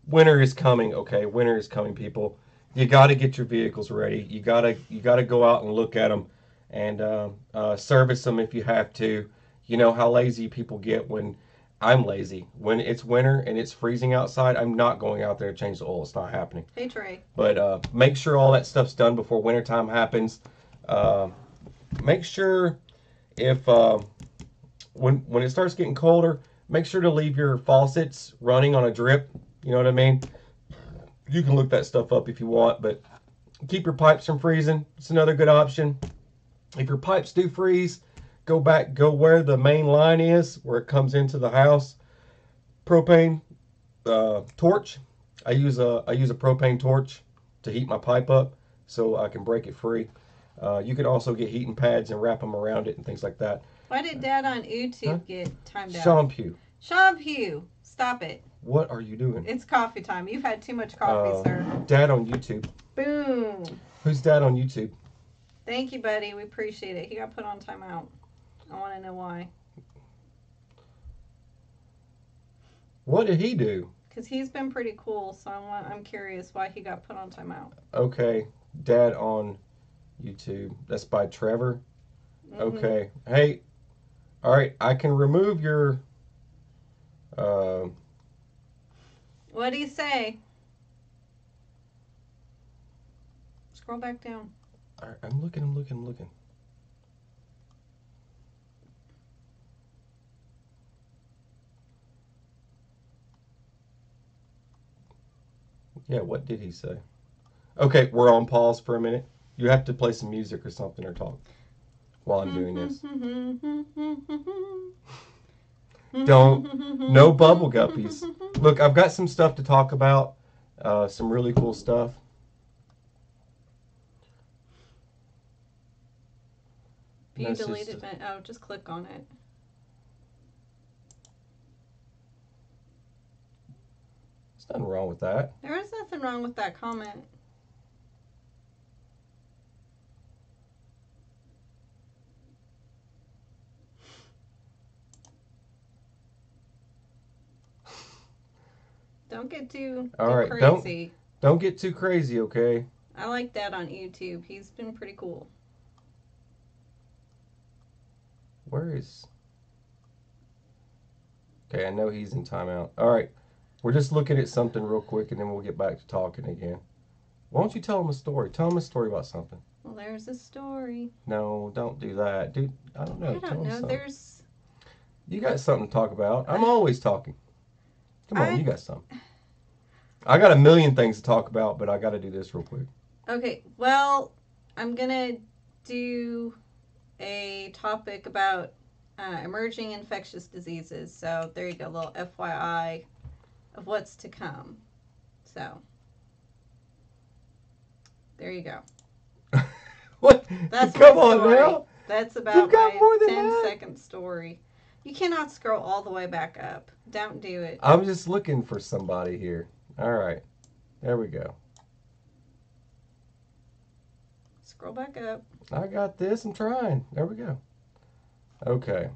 Winter is coming, okay? Winter is coming, people. You got to get your vehicles ready. You got to go out and look at them and service them if you have to. You know how lazy people get when I'm lazy. When it's winter and it's freezing outside, I'm not going out there to change the oil. It's not happening. Hey, Trey. But make sure all that stuff's done before wintertime happens. Make sure if when it starts getting colder, make sure to leave your faucets running on a drip. You know what I mean? You can look that stuff up if you want, but keep your pipes from freezing. It's another good option. If your pipes do freeze, go where the main line is, where it comes into the house. Propane torch. I use a propane torch to heat my pipe up so I can break it free. You can also get heating pads and wrap them around it and things like that. Why did Dad on YouTube get timed out? Sean Pugh, stop it. What are you doing? It's coffee time. You've had too much coffee, sir. Dad on YouTube. Boom. Who's Dad on YouTube? Thank you, buddy. We appreciate it. He got put on timeout. I want to know why. What did he do? Because he's been pretty cool, so I'm curious why he got put on timeout. Okay, Dad on YouTube. That's by Trevor. Mm-hmm. Okay. Hey, all right. I can remove your. What do you say? Scroll back down. All right, I'm looking. Yeah, what did he say? Okay, we're on pause for a minute. You have to play some music or something or talk. while I'm doing this. Don't. No bubble guppies. Look, I've got some stuff to talk about. Some really cool stuff. If you delete it, oh, just click on it. There's nothing wrong with that. There is nothing wrong with that comment. Don't get too crazy. Don't get too crazy, okay? I like that on YouTube. He's been pretty cool. Where is... Okay, I know he's in timeout. All right. We're just looking at something real quick, and then we'll get back to talking again. Why don't you tell him a story? Tell him a story about something. Well, there's a story. No, don't do that. Dude, I don't know. I don't know. There's... You got something to talk about. I'm always talking. Come on, you got something. I got a million things to talk about, but I got to do this real quick. Okay, well, I'm going to do a topic about emerging infectious diseases. So there you go, a little FYI of what's to come. So there you go. What? That's Come on now. That's about my 10-second story. You cannot scroll all the way back up. Don't do it. I'm just looking for somebody here. All right. There we go. Scroll back up. I got this. I'm trying. There we go. Okay.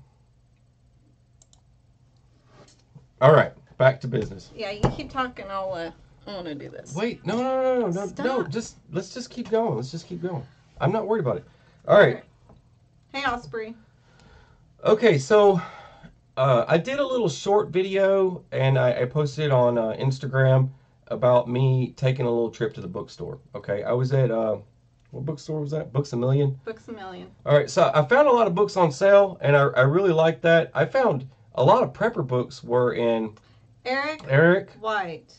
All right. Back to business. Yeah, you keep talking. I want to do this. Wait. No. Let's just keep going. Let's just keep going. I'm not worried about it. All right. Hey, Osprey. Okay, so I did a little short video, and I posted it on Instagram about me taking a little trip to the bookstore. Okay, I was at, what bookstore was that? Books A Million? Books A Million. All right, so I found a lot of books on sale, and I really liked that. I found a lot of prepper books were in... Eric White.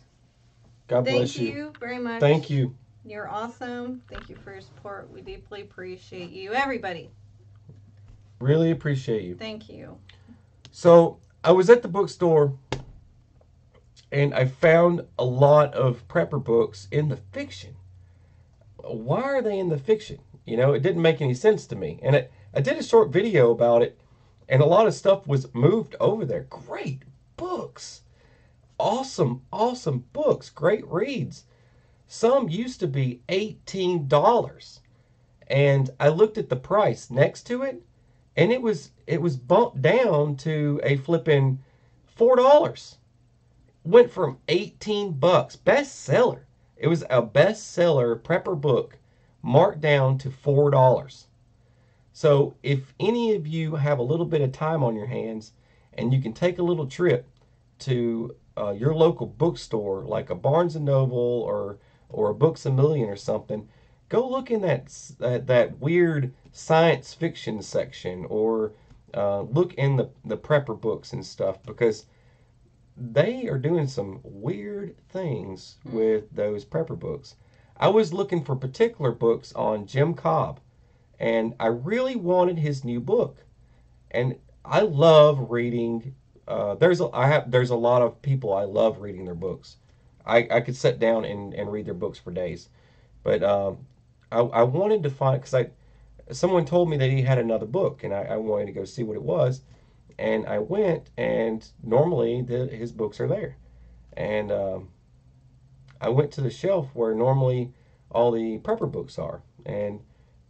God bless you. Thank you very much. Thank you. You're awesome. Thank you for your support. We deeply appreciate you. Everybody. Really appreciate you. Thank you. So I was at the bookstore, and I found a lot of prepper books in the fiction. Why are they in the fiction? You know, it didn't make any sense to me. And I did a short video about it, and a lot of stuff was moved over there. Great books. Awesome books. Great reads. Some used to be $18. And I looked at the price next to it, and it was bumped down to a flipping $4. Went from 18 bucks. Bestseller. It was a bestseller prepper book marked down to $4. So if any of you have a little bit of time on your hands and you can take a little trip to your local bookstore, like a Barnes & Noble or a Books A Million or something, go look in that weird science fiction section, or look in the prepper books and stuff, because they are doing some weird things with those prepper books. I was looking for particular books on Jim Cobb, and I really wanted his new book. And I love reading. There's a lot of people I love reading their books. I could sit down and read their books for days. But I wanted to find, because someone told me that he had another book, and I wanted to go see what it was. And I went, and normally his books are there. And I went to the shelf where normally all the prepper books are, and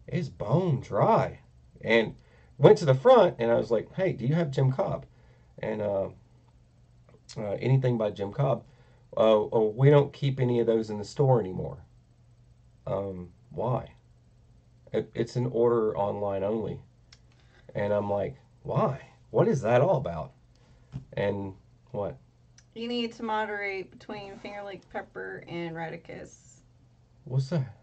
it's bone dry. And went to the front, and I was like, hey, do you have Jim Cobb? And anything by Jim Cobb? Oh, we don't keep any of those in the store anymore. Why? It's an order online only. And I'm like, why? What is that all about? And what? You need to moderate between Finger Lake Pepper and Radicus. What's that?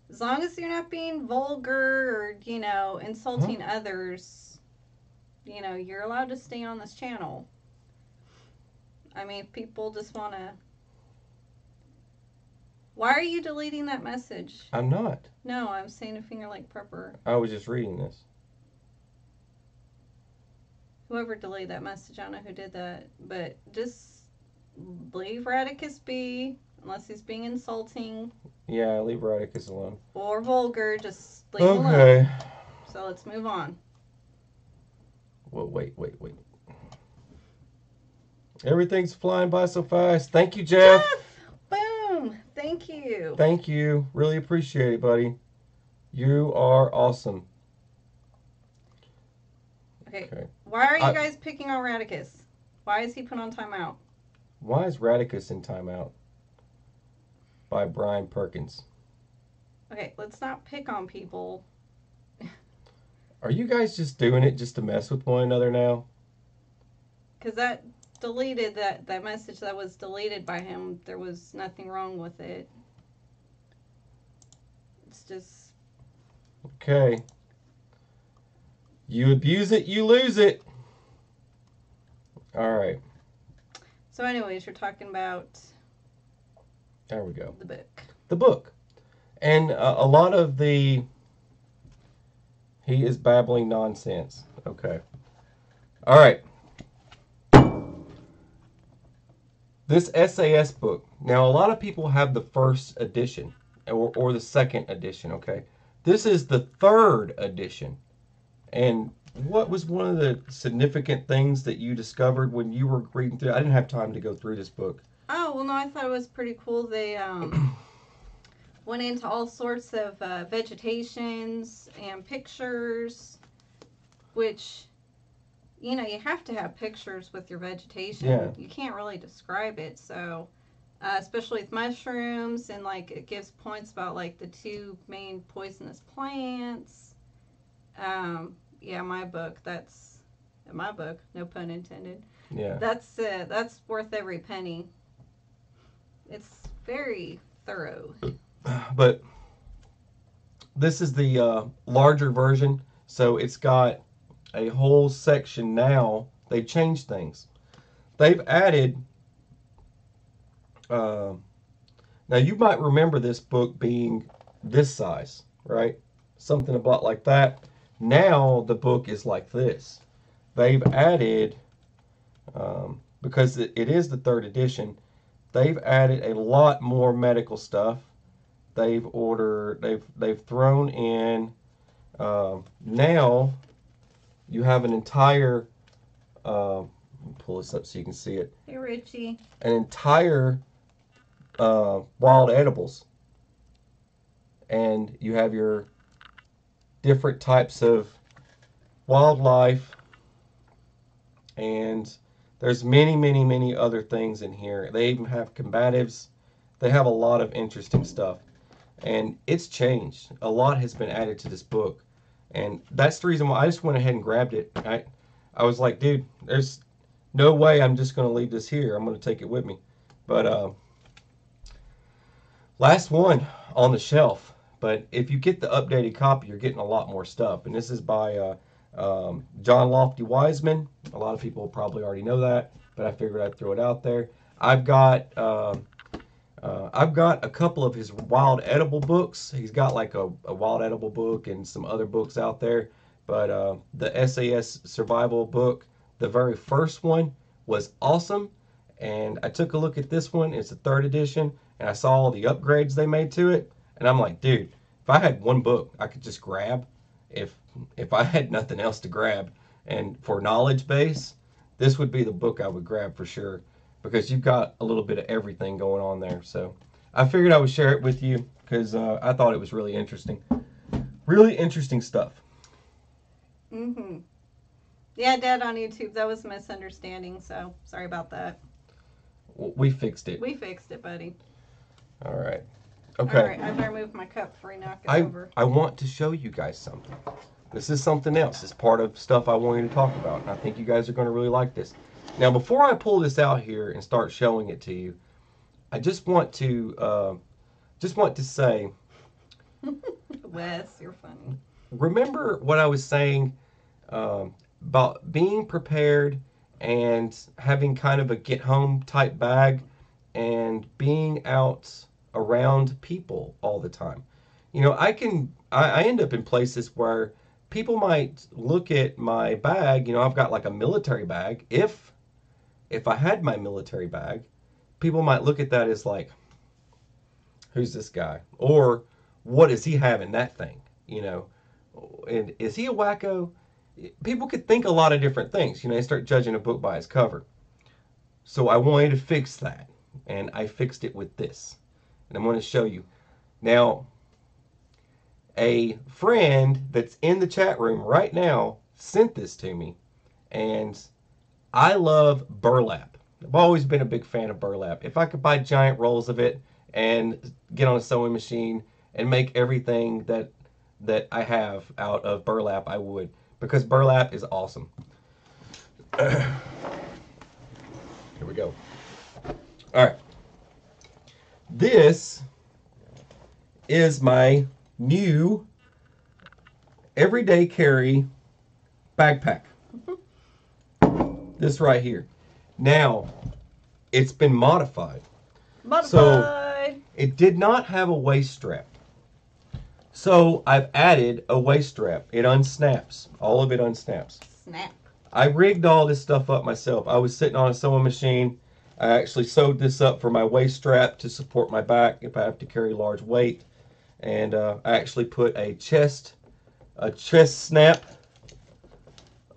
As long as you're not being vulgar or, insulting others, you're allowed to stay on this channel. I mean, if people just want to... Why are you deleting that message? I'm not. No, I'm saying to Finger Lake Pepper. I was just reading this. Whoever delayed that message, I don't know who did that, but just leave Radicus be, unless he's being insulting. Yeah, leave Radicus alone. Or vulgar, just leave him Okay. alone. So let's move on. Well, wait. Everything's flying by so fast. Thank you, Jeff. Boom! Thank you. Thank you. Really appreciate it, buddy. You are awesome. Okay. Why are you guys picking on Radicus? Why is he put on timeout? Why is Radicus in timeout? By Brian Perkins. Okay, let's not pick on people. Are you guys just doing it just to mess with one another now? Because that deleted that message that was deleted by him. There was nothing wrong with it. It's just... Okay. You abuse it, you lose it. All right. So anyways, you're talking about... There we go. The book. The book. And a lot of the... He is babbling nonsense. Okay. All right. This SAS book. Now, a lot of people have the first edition or the second edition, okay? This is the third edition. And what was one of the significant things that you discovered when you were reading through? I didn't have time to go through this book. Oh, well, no, I thought it was pretty cool. They went into all sorts of vegetations and pictures, which, you know, you have to have pictures with your vegetation. Yeah. You can't really describe it. So, especially with mushrooms, and like it gives points about like the two main poisonous plants. Yeah, my book. That's my book. No pun intended. Yeah. That's worth every penny. It's very thorough. But this is the larger version, so it's got a whole section now. They've changed things. They've added... now, you might remember this book being this size, right? Something about like that. Now, the book is like this. They've added, because it is the third edition, they've added a lot more medical stuff. They've thrown in, now you have an entire, pull this up so you can see it. Hey, Richie. An entire wild edibles. And you have your different types of wildlife. And there's many other things in here. They even have combatives. They have a lot of interesting stuff. And it's changed. A lot has been added to this book. And that's the reason why I just went ahead and grabbed it. I was like, dude, there's no way I'm just going to leave this here. I'm going to take it with me. But last one on the shelf. But if you get the updated copy, you're getting a lot more stuff. And this is by John Lofty Wiseman. A lot of people probably already know that, but I figured I'd throw it out there. I've got a couple of his wild edible books. He's got like a wild edible book and some other books out there. But the SAS survival book, the very first one, was awesome. And I took a look at this one. It's the third edition. And I saw all the upgrades they made to it. And I'm like, dude, if I had one book I could just grab, if I had nothing else to grab, and for knowledge base, this would be the book I would grab for sure, because you've got a little bit of everything going on there. So I figured I would share it with you because I thought it was really interesting. Really interesting stuff. Mm-hmm. Yeah, Dad, on YouTube, that was a misunderstanding, so sorry about that. We fixed it. We fixed it, buddy. All right. Okay. All right, I better move my cup before he knocks it over. I want to show you guys something. This is something else. It's part of stuff I wanted to talk about, and I think you guys are going to really like this. Now, before I pull this out here and start showing it to you, I just want to say, Wes, you're funny. Remember what I was saying about being prepared and having kind of a get-home type bag and being out around people all the time. You know, I end up in places where people might look at my bag. You know, I've got like a military bag. If I had my military bag, people might look at that as like, who's this guy? Or what does he have in that thing? You know, and is he a wacko? People could think a lot of different things. You know, they start judging a book by its cover. So I wanted to fix that, and I fixed it with this. And I'm going to show you. Now, a friend that's in the chat room right now sent this to me, and I love burlap. I've always been a big fan of burlap. If I could buy giant rolls of it and get on a sewing machine and make everything that I have out of burlap, I would, because burlap is awesome. Here we go. All right. This is my new everyday carry backpack. This right here. Now, it's been modified. So, it did not have a waist strap. So, I've added a waist strap. It unsnaps. All of it unsnaps. Snap. I rigged all this stuff up myself. I was sitting on a sewing machine. I actually sewed this up for my waist strap to support my back if I have to carry large weight. And I actually put a chest snap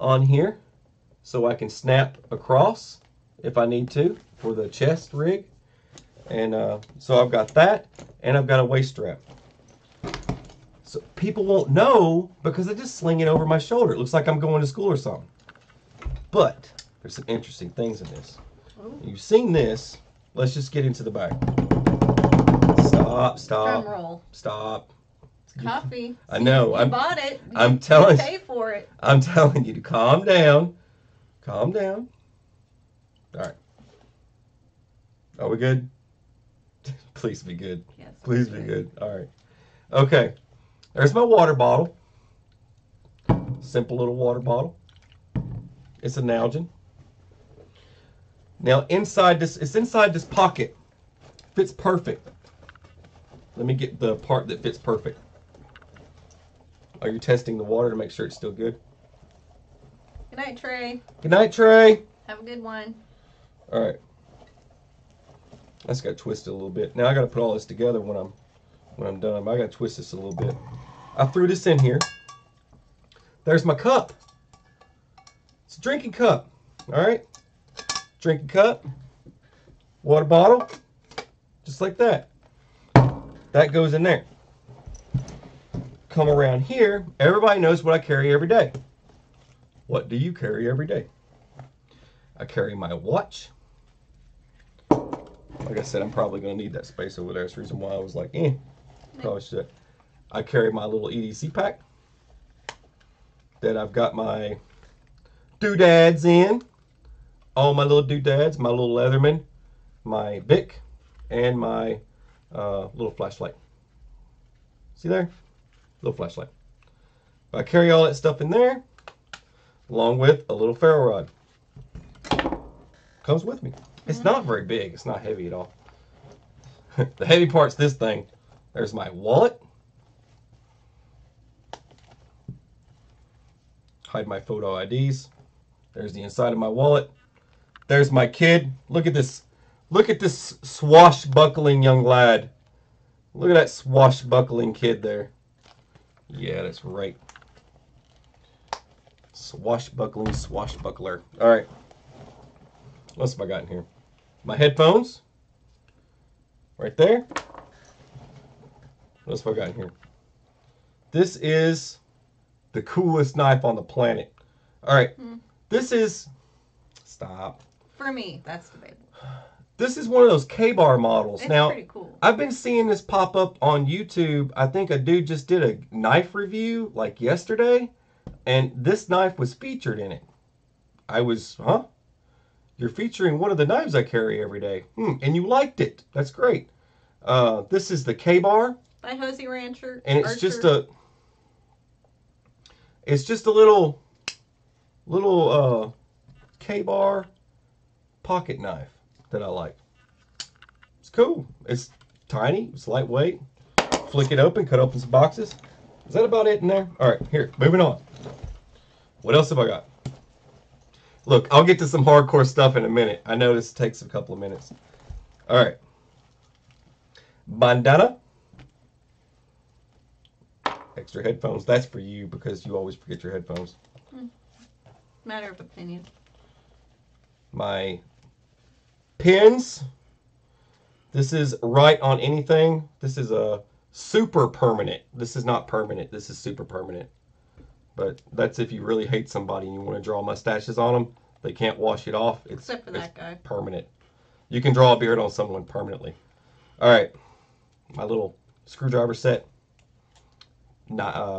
on here so I can snap across if I need to for the chest rig. And so I've got that, and I've got a waist strap. So people won't know because I just sling it over my shoulder. It looks like I'm going to school or something. But there's some interesting things in this. Ooh. You've seen this. Let's just get into the back. Stop. Drum roll. Stop. Coffee. I know. You bought it. I'm telling you. Pay for it. I'm telling you to calm down. Calm down. All right. Are we good? Please be good. Yes. Please be good. All right. Okay. There's my water bottle. Simple little water bottle. It's a Nalgene. Now inside this, it's inside this pocket. Fits perfect. Let me get the part that fits perfect. Are you testing the water to make sure it's still good? Good night, Trey. Good night, Trey. Have a good one. All right. I just got to twist it a little bit. Now I got to put all this together when I'm done. But I got to twist this a little bit. I threw this in here. There's my cup. It's a drinking cup. All right. Drinking cup. Water bottle. Just like that. That goes in there. Come around here. Everybody knows what I carry every day. What do you carry every day? I carry my watch. Like I said, I'm probably going to need that space over there. That's the reason why I was like, probably should. I carry my little EDC pack that I've got my doodads in. All my little doodads, my little Leatherman, my Bic, and my little flashlight. See there? Little flashlight. I carry all that stuff in there, along with a little ferro rod. Comes with me. It's not very big. It's not heavy at all. The heavy part's this thing. There's my wallet. Hide my photo IDs. There's the inside of my wallet. There's my kid. Look at this. Look at this swashbuckling young lad. Look at that swashbuckling kid there. Yeah, that's right. Swashbuckling swashbuckler. All right. What else have I got in here? My headphones. Right there. What else have I got in here? This is the coolest knife on the planet. All right. This is... Stop. For me, that's debatable. This is one of those K-bar models. It's now, pretty cool. I've been seeing this pop up on YouTube. I think a dude just did a knife review like yesterday, and this knife was featured in it. I was, huh? You're featuring one of the knives I carry every day. And you liked it. That's great. This is the K-bar. By Hosey Rancher. And it's just a... It's just a little K-bar pocket knife that I like. It's cool. It's tiny. It's lightweight. Flick it open. Cut open some boxes. Is that about it in there? All right. Here. Moving on. What else have I got? Look, I'll get to some hardcore stuff in a minute. I know this takes a couple of minutes. All right. Bandana. Extra headphones. That's for you because you always forget your headphones. Matter of opinion. My pins. This is right on anything. This is a super permanent. This is not permanent. This is super permanent. But that's if you really hate somebody and you want to draw mustaches on them. They can't wash it off. Except for that guy. Permanent. You can draw a beard on someone permanently. All right. My little screwdriver set.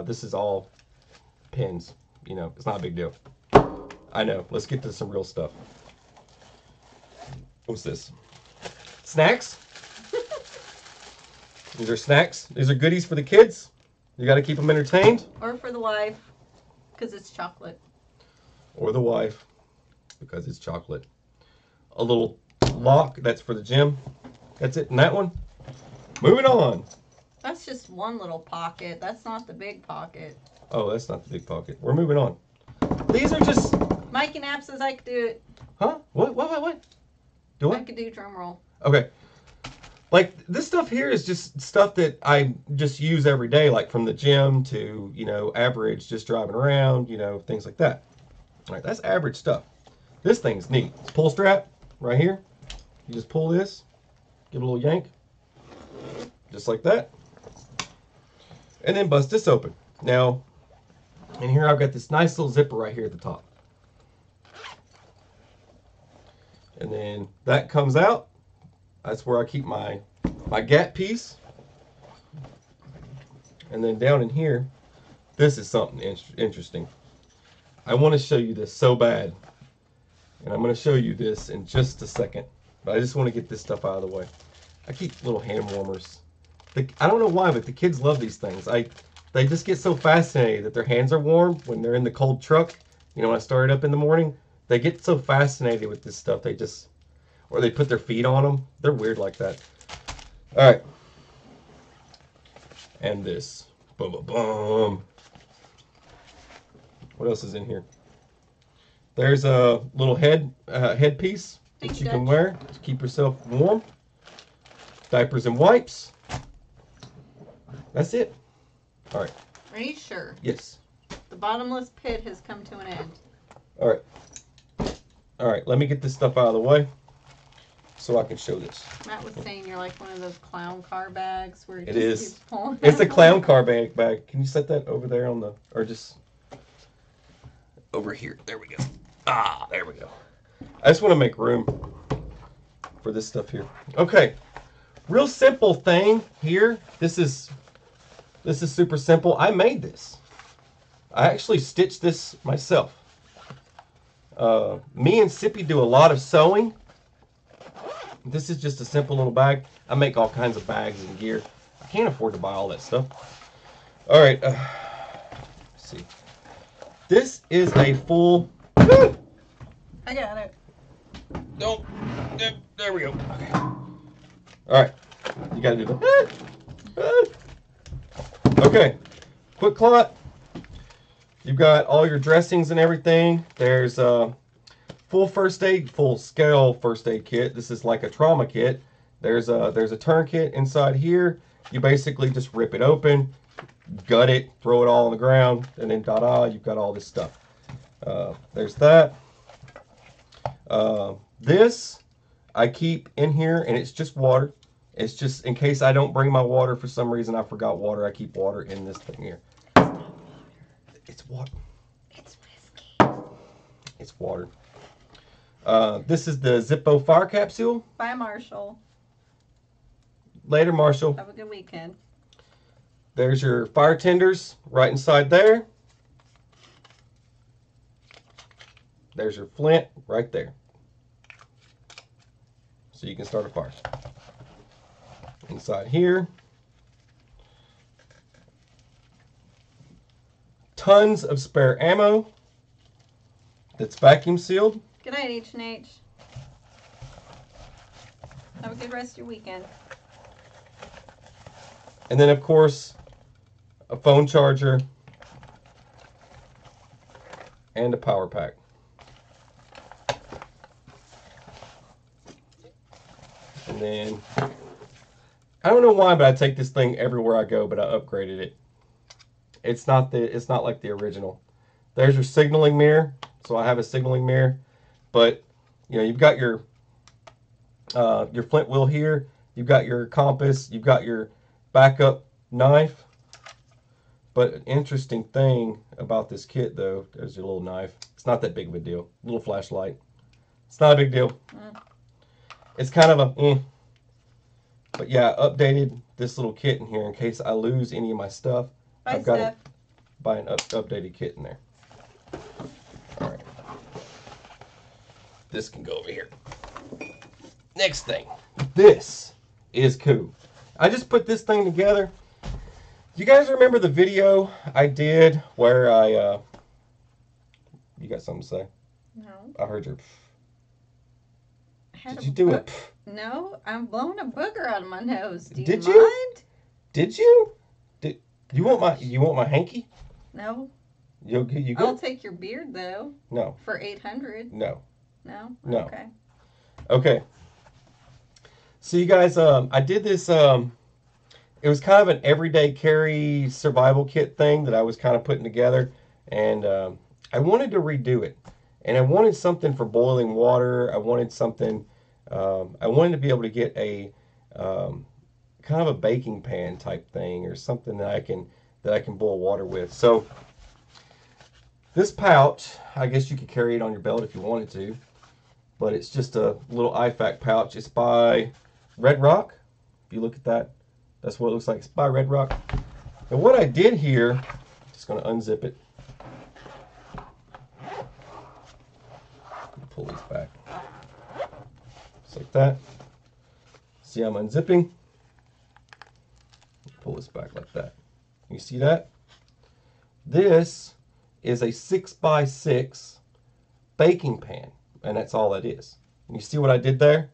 This is all pins. You know, it's not a big deal. I know. Let's get to some real stuff. What's this? Snacks? These are snacks. These are goodies for the kids. You got to keep them entertained. Or for the wife, because it's chocolate. Or the wife, because it's chocolate. A little lock. That's for the gym. That's it. And that one. Moving on. That's just one little pocket. That's not the big pocket. Oh, that's not the big pocket. We're moving on. These are just... Mikey Knapp says I could do it. Huh? What? Do I could do drum roll. Okay. Like, this stuff here is just stuff that I just use every day, like from the gym to, you know, average, just driving around, you know, things like that. All right, that's average stuff. This thing's neat. It's pull strap right here. You just pull this, give it a little yank, just like that, and then bust this open. Now, in here I've got this nice little zipper right here at the top. And then that comes out. That's where I keep my gap piece. And then down in here, this is something interesting. I want to show you this so bad. And I'm going to show you this in just a second. But I just want to get this stuff out of the way. I keep little hand warmers. I don't know why, but the kids love these things. They just get so fascinated that their hands are warm when they're in the cold truck. You know, when I start up in the morning, they get so fascinated with this stuff. They just... Or they put their feet on them. They're weird like that. All right. And this. Boom, boom, boom. What else is in here? There's a little headpiece that you can wear to keep yourself warm. Diapers and wipes. That's it. All right. Are you sure? Yes. The bottomless pit has come to an end. All right. All right. Let me get this stuff out of the way, so I can show this. Matt was saying you're like one of those clown car bags where it is. It's a clown car bag. Can you set that over there on the, or just over here? There we go. Ah, there we go. I just want to make room for this stuff here. Okay, real simple thing here. This is super simple. I made this. I actually stitched this myself. Me and Sippy do a lot of sewing. This is just a simple little bag. I make all kinds of bags and gear. I can't afford to buy all that stuff. All right. Let's see. This is a full... I got it. Nope. There we go. Okay. All right. You got to do that. Okay. Quick clot. You've got all your dressings and everything. There's full first aid, full scale first aid kit. This is like a trauma kit. There's a tourniquet inside here. You basically just rip it open, gut it, throw it all on the ground, and then you've got all this stuff. There's that. This I keep in here, and it's just water. It's just in case I don't bring my water for some reason. I forgot water. I keep water in this thing here. It's water. It's whiskey. It's water. This is the Zippo fire capsule. Bye, Marshall. Later, Marshall. Have a good weekend. There's your fire tenders right inside there. There's your flint right there. So you can start a fire. Inside here. Tons of spare ammo that's vacuum sealed. Good night, H&H. Have a good rest of your weekend. And then, of course, a phone charger and a power pack. And then, I don't know why, but I take this thing everywhere I go, but I upgraded it. It's not like the original. There's your signaling mirror. So I have a signaling mirror, but you've got your flint wheel here. You've got your compass. You've got your backup knife. But an interesting thing about this kit, though, there's your little knife. It's not that big of a deal. Little flashlight. It's not a big deal. It's kind of a But yeah, I updated this little kit in here in case I lose any of my stuff. I've got to buy an updated kit in there. All right. This can go over here. Next thing. This is cool. I just put this thing together. You guys remember the video I did where I... You got something to say? No. I heard your... Did you do it? No, I'm blowing a booger out of my nose. Do you Did mind? you? Did you? You want my hanky? No. You good? I'll take your beard though. No. For $800. No. No. No. Okay. Okay. So you guys, I did this. It was kind of an everyday carry survival kit thing that I was kind of putting together, and I wanted to redo it, and I wanted something for boiling water. I wanted something. I wanted to be able to get a kind of a baking pan type thing or something that I can boil water with. So this pouch, I guess you could carry it on your belt if you wanted to, but it's just a little IFAK pouch. It's by Red Rock. If you look at that, that's what it looks like. It's by Red Rock. And what I did here, just going to unzip it. Pull these back. Just like that. See, I'm unzipping. Pull this back like that. You see that? This is a 6x6 baking pan, and that's all it is. And you see what I did there?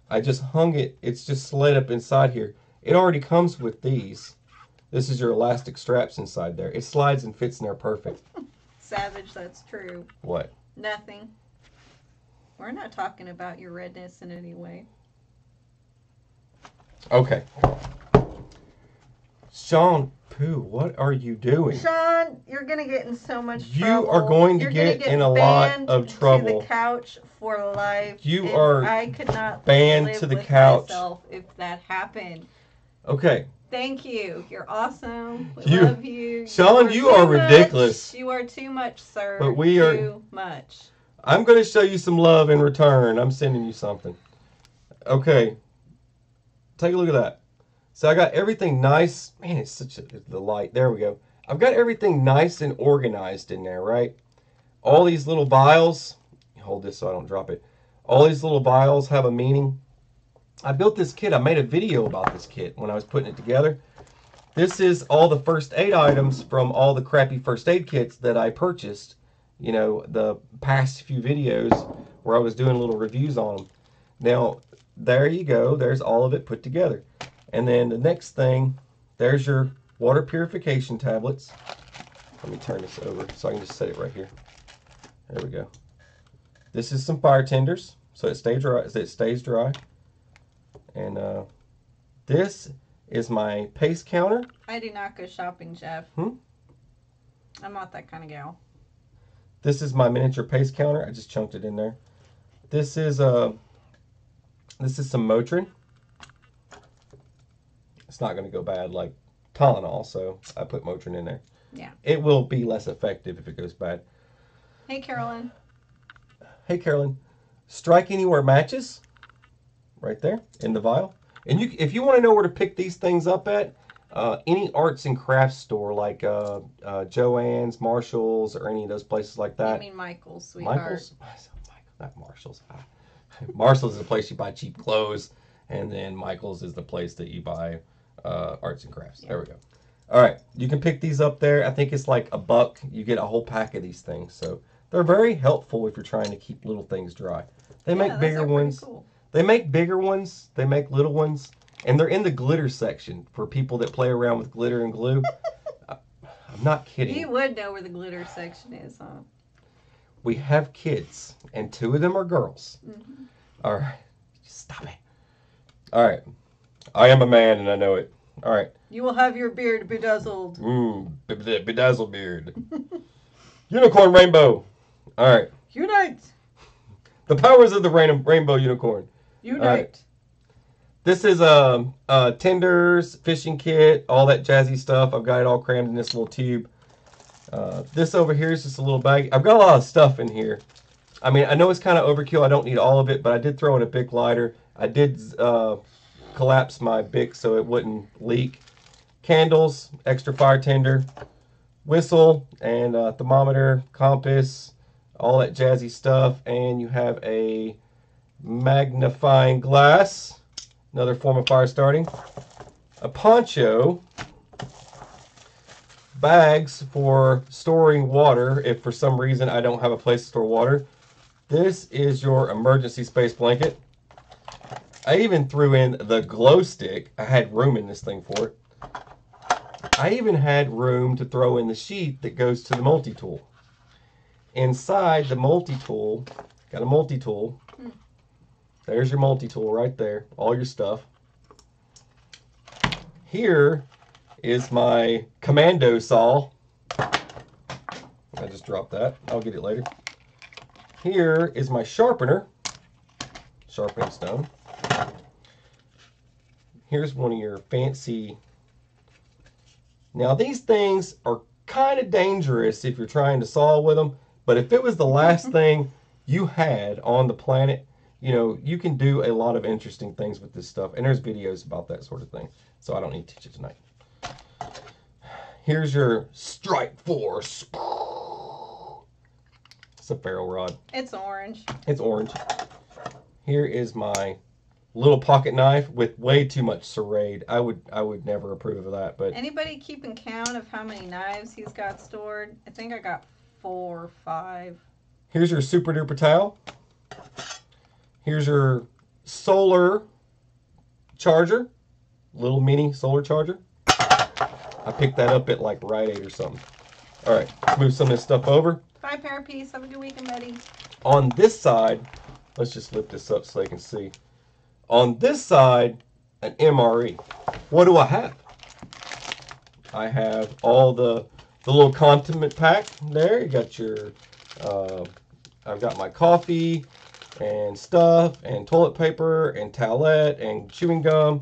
I just hung it. It's just slid up inside here. It already comes with these. This is your elastic straps inside there. It slides and fits in there perfect. Savage, that's true. What? Nothing. We're not talking about your redness in any way. Okay. Sean Pooh, what are you doing? Sean, you're going to get in so much trouble. You are going to get in a lot of trouble. To the couch for life. You are I could not banned live to the with couch myself if that happened. Okay. Thank you. You're awesome. We love you. Sean, you are ridiculous. You are too much, sir. But we are too much. I'm going to show you some love in return. I'm sending you something. Okay. Take a look at that. So I got everything nice. Man, it's such the light. There we go. I've got everything nice and organized in there, right? All these little vials. Hold this so I don't drop it. All these little vials have a meaning. I built this kit. I made a video about this kit when I was putting it together. This is all the first aid items from all the crappy first aid kits that I purchased. You know, the past few videos where I was doing little reviews on them. Now, there you go. There's all of it put together. And then the next thing, there's your water purification tablets. Let me turn this over so I can just set it right here. There we go. This is some fire tenders, so it stays dry. And this is my pace counter. I do not go shopping, Jeff. I'm not that kind of gal. This is my miniature pace counter. I just chunked it in there. This is some Motrin. It's not going to go bad like Tylenol, so I put Motrin in there. Yeah. It will be less effective if it goes bad. Hey, Carolyn. Hey, Carolyn. Strike Anywhere matches. Right there in the vial. And if you want to know where to pick these things up at, any arts and crafts store like Joann's, Marshall's, or any of those places like that. I mean Michael's, sweetheart. Michael's? Not Marshall's. Marshall's is the place you buy cheap clothes, and then Michael's is the place that you buy arts and crafts. Yeah. There we go. All right, you can pick these up there. I think it's like $1. You get a whole pack of these things, so they're very helpful if you're trying to keep little things dry. They make bigger ones. Cool. They make bigger ones. They make little ones. And they're in the glitter section for people that play around with glitter and glue. I'm not kidding. You would know where the glitter section is, huh? We have kids, and 2 of them are girls. Mm-hmm. All right. Stop it. All right. I am a man, and I know it. All right. You will have your beard bedazzled. Bedazzled beard. Unicorn rainbow. All right. Unite. The powers of the rainbow unicorn. Unite. Right. This is tenders, fishing kit, all that jazzy stuff. I've got it all crammed in this little tube. This over here is just a little bag. I've got a lot of stuff in here. I mean, I know it's kind of overkill. I don't need all of it, but I did throw in a Bic lighter. I did collapse my Bic so it wouldn't leak. Candles, extra fire tinder, whistle, and thermometer, compass, all that jazzy stuff. And you have a magnifying glass, another form of fire starting, a poncho, bags for storing water if for some reason I don't have a place to store water. This is your emergency space blanket. I even threw in the glow stick. I had room in this thing for it. I even had room to throw in the sheet that goes to the multi-tool. Inside the multi-tool, got a multi-tool. There's your multi-tool right there. All your stuff. Here is my commando saw. I just dropped that. I'll get it later. Here is my sharpener. Sharpening stone. Here's one of your fancy... Now these things are kind of dangerous if you're trying to saw with them. But if it was the last thing you had on the planet, you know, you can do a lot of interesting things with this stuff. And there's videos about that sort of thing. So I don't need to teach it tonight. Here's your Strike Force. It's a ferro rod. It's orange. It's orange. Here is my little pocket knife with way too much serrade. I would never approve of that. But anybody keeping count of how many knives he's got stored? I think I got 4 or 5. Here's your super duper towel. Here's your solar charger. Little mini solar charger. I picked that up at like Rite Aid or something. All right, let's move some of this stuff over. Bye, Parapiece. Have a good weekend, buddy. On this side, let's just lift this up so they can see. On this side, an MRE. What do I have? I have all the little condiment pack there. You got your, I've got my coffee and stuff and toilet paper and towelette and chewing gum.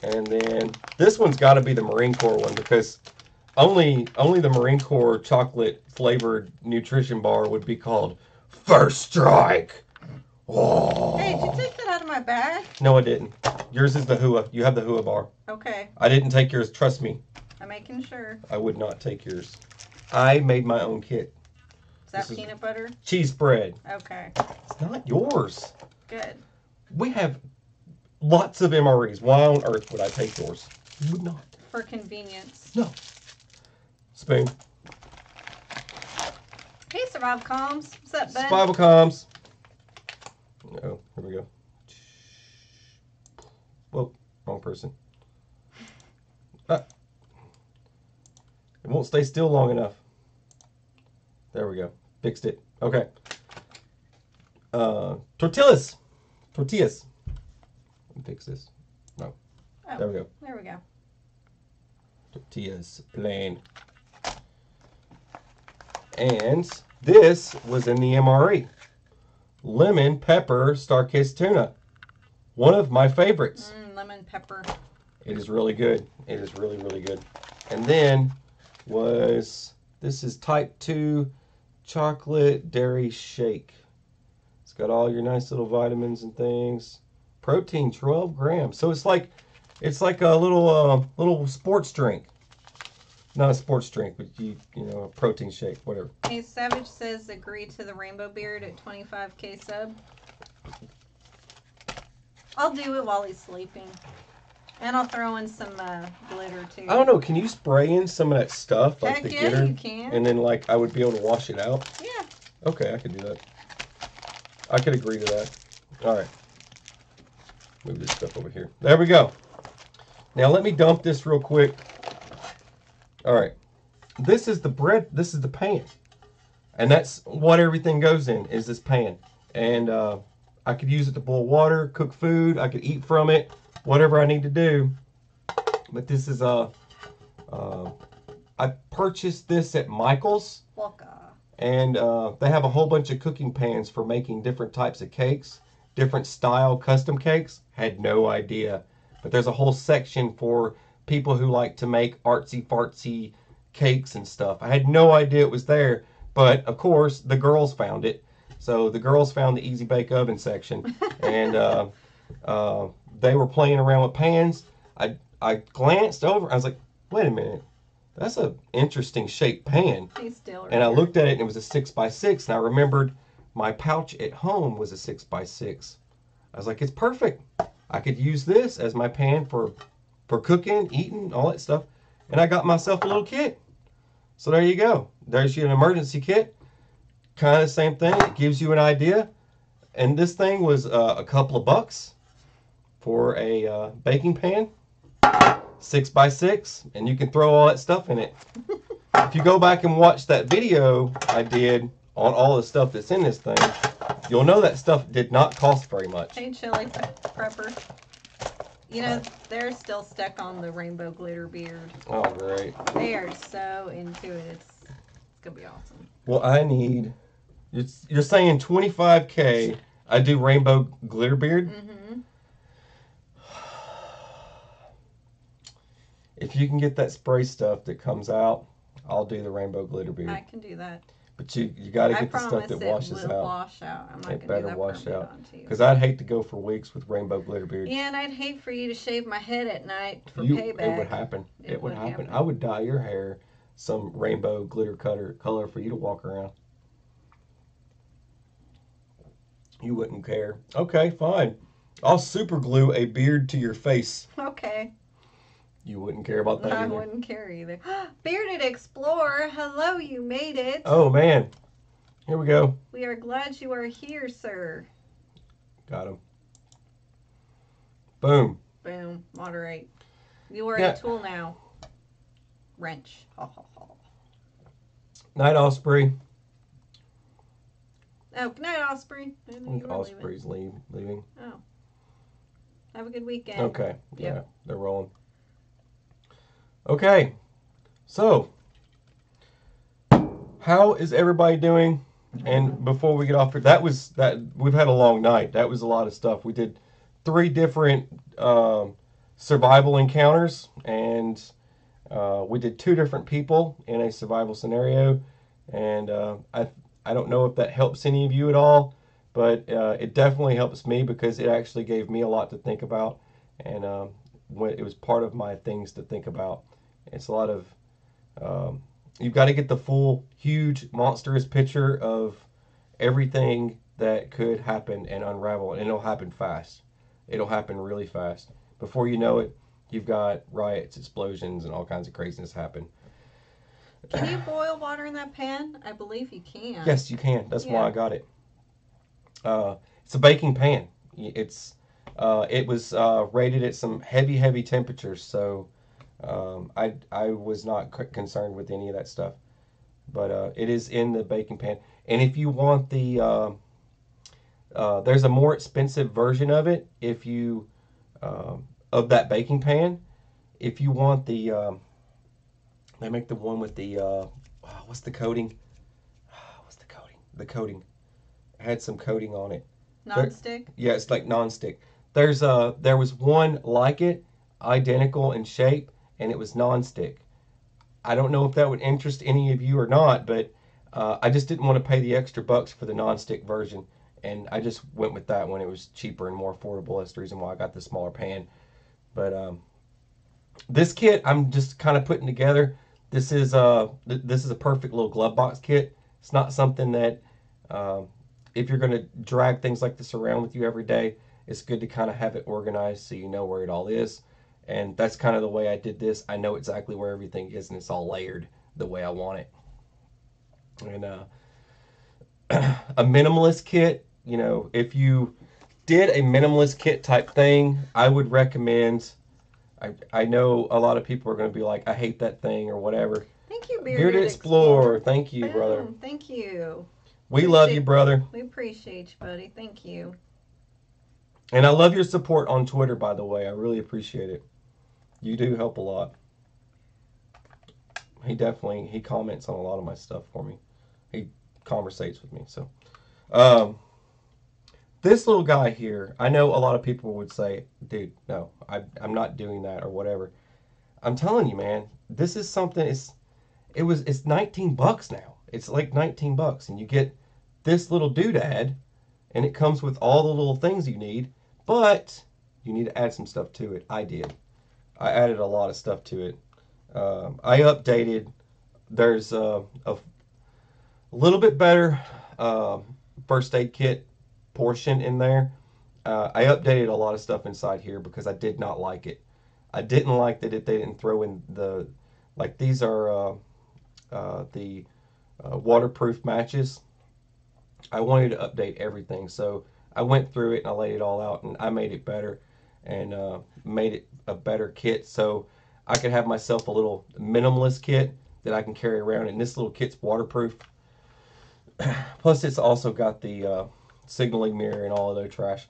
And then this one's got to be the Marine Corps one because only the Marine Corps chocolate flavored nutrition bar would be called First Strike. Oh. Hey, did you take that out of my bag? No, I didn't. Yours is the Hua. You have the Hua bar. Okay. I didn't take yours. Trust me. I'm making sure. I would not take yours. I made my own kit. Is that peanut butter? Cheese spread. Okay. It's not yours. Good. We have lots of MREs. Why on earth would I take yours? You would not. For convenience. No. Spoon. Hey, Survival Comms. What's up, bud? Survival Comms. Oh, here we go. Whoa, wrong person. It won't stay still long enough. There we go. Fixed it. Okay. Tortillas. Tortillas. Let me fix this. No. Oh, there we go. There we go. Tortillas. Plain. And this was in the MRE. Lemon pepper star-kissed tuna. One of my favorites. Lemon pepper. It is really good. It is really, really good. And then this is type 2 chocolate dairy shake. It's got all your nice little vitamins and things. Protein 12 grams. So it's like a little sports drink. Not a sports drink, but you know, a protein shake, whatever. Hey, Savage says agree to the rainbow beard at 25K sub. I'll do it while he's sleeping. And I'll throw in some glitter too. I don't know, can you spray in some of that stuff? Like Heck the yeah, glitter? you can. And then like I would be able to wash it out? Yeah. Okay, I could do that. I could agree to that. Alright. Move this stuff over here. There we go. Now let me dump this real quick. Alright. This is the bread. This is the pan. And that's what everything goes in, is this pan. And I could use it to boil water, cook food. I could eat from it, whatever I need to do. But this is I purchased this at Michael's. And they have a whole bunch of cooking pans for making different types of cakes, different style custom cakes. Had no idea. But there's a whole section for people who like to make artsy fartsy cakes and stuff. I had no idea it was there. But of course, the girls found it. So the girls found the Easy Bake Oven section. And they were playing around with pans. I glanced over. I was like, wait a minute. That's an interesting shaped pan. And I looked at it and it was a 6x6. And I remembered my pouch at home was a 6x6. I was like, it's perfect. I could use this as my pan for cooking, eating, all that stuff. And I got myself a little kit. So there you go. There's your emergency kit. Kind of the same thing. It gives you an idea. And this thing was a couple of bucks for a baking pan. 6x6, and you can throw all that stuff in it. If you go back and watch that video I did on all the stuff that's in this thing, you'll know that stuff did not cost very much. Hey, Chili Prepper. You know, they're still stuck on the rainbow glitter beard. Oh, great. They are so into it. It's going to be awesome. Well, I need... You're saying 25K, I do rainbow glitter beard? Mm-hmm. If you can get that spray stuff that comes out, I'll do the rainbow glitter beard. I can do that. But you got to get the stuff that washes out. Wash out. I'm not it going to do better that wash out. Because I'd hate to go for weeks with rainbow glitter beard. Yeah, and I'd hate for you to shave my head at night for payback. It would happen. It would happen. I would dye your hair some rainbow glitter color for you to walk around. You wouldn't care. Okay, fine. I'll super glue a beard to your face. Okay. You wouldn't care about that either. I wouldn't care either. Bearded Explorer, hello, you made it. Oh, man. Here we go. We are glad you are here, sir. Got him. Boom. Boom. Moderate. You are a tool now. Wrench. Ha, ha, ha. Night, Osprey. Oh, good night, Osprey. I think Osprey's leaving. Oh. Have a good weekend. Okay. Yeah, they're rolling. Okay, so how is everybody doing? And before we get off here, we've had a long night. That was a lot of stuff. We did 3 different survival encounters, and we did 2 different people in a survival scenario. And I don't know if that helps any of you at all, but it definitely helps me because it actually gave me a lot to think about, and it was part of my things to think about. It's a lot of, you've got to get the full, huge, monstrous picture of everything that could happen and unravel, and it'll happen fast. It'll happen really fast. Before you know it, you've got riots, explosions, and all kinds of craziness happen. Can you boil water in that pan? I believe you can. Yes, you can. That's why I got it. It's a baking pan. It was rated at some heavy temperatures, so I was not concerned with any of that stuff. But it is in the baking pan. And if you want the, there's a more expensive version of it. If you, of that baking pan, if you want the, they make the one with the, what's the coating? What's the coating? The coating. It had some coating on it. Non-stick? Yeah, it's like non-stick. There was one like it, identical in shape, and it was non-stick. I don't know if that would interest any of you or not, but I just didn't want to pay the extra bucks for the non-stick version, and I just went with that one. It was cheaper and more affordable. That's the reason why I got the smaller pan. But this kit I'm just kind of putting together. This is a perfect little glove box kit. It's not something that if you're going to drag things like this around with you every day, it's good to kind of have it organized so you know where it all is. And that's kind of the way I did this. I know exactly where everything is, and it's all layered the way I want it. And a minimalist kit, you know, if you did a minimalist kit type thing, I would recommend, I know a lot of people are going to be like, I hate that thing or whatever. I Thank you, Bearded Explorer. Thank you, brother. Boom. Thank you. We love you, brother. We appreciate you, buddy. Thank you. And I love your support on Twitter, by the way. I really appreciate it. You do help a lot. He comments on a lot of my stuff for me. He conversates with me. So, this little guy here, I know a lot of people would say, dude, no, I'm not doing that or whatever. I'm telling you, man, this is something, it's $19 now. It's like $19 and you get this little doodad and it comes with all the little things you need, but you need to add some stuff to it. I did. I added a lot of stuff to it. I updated. There's a little bit better first aid kit portion in there. I updated a lot of stuff inside here because I did not like it. I didn't like that they didn't throw in the, like these are the waterproof matches. I wanted to update everything, so I went through it and I laid it all out and I made it better and made it a better kit so I could have myself a little minimalist kit that I can carry around, and this little kit's waterproof. Plus it's also got the signaling mirror and all of their trash,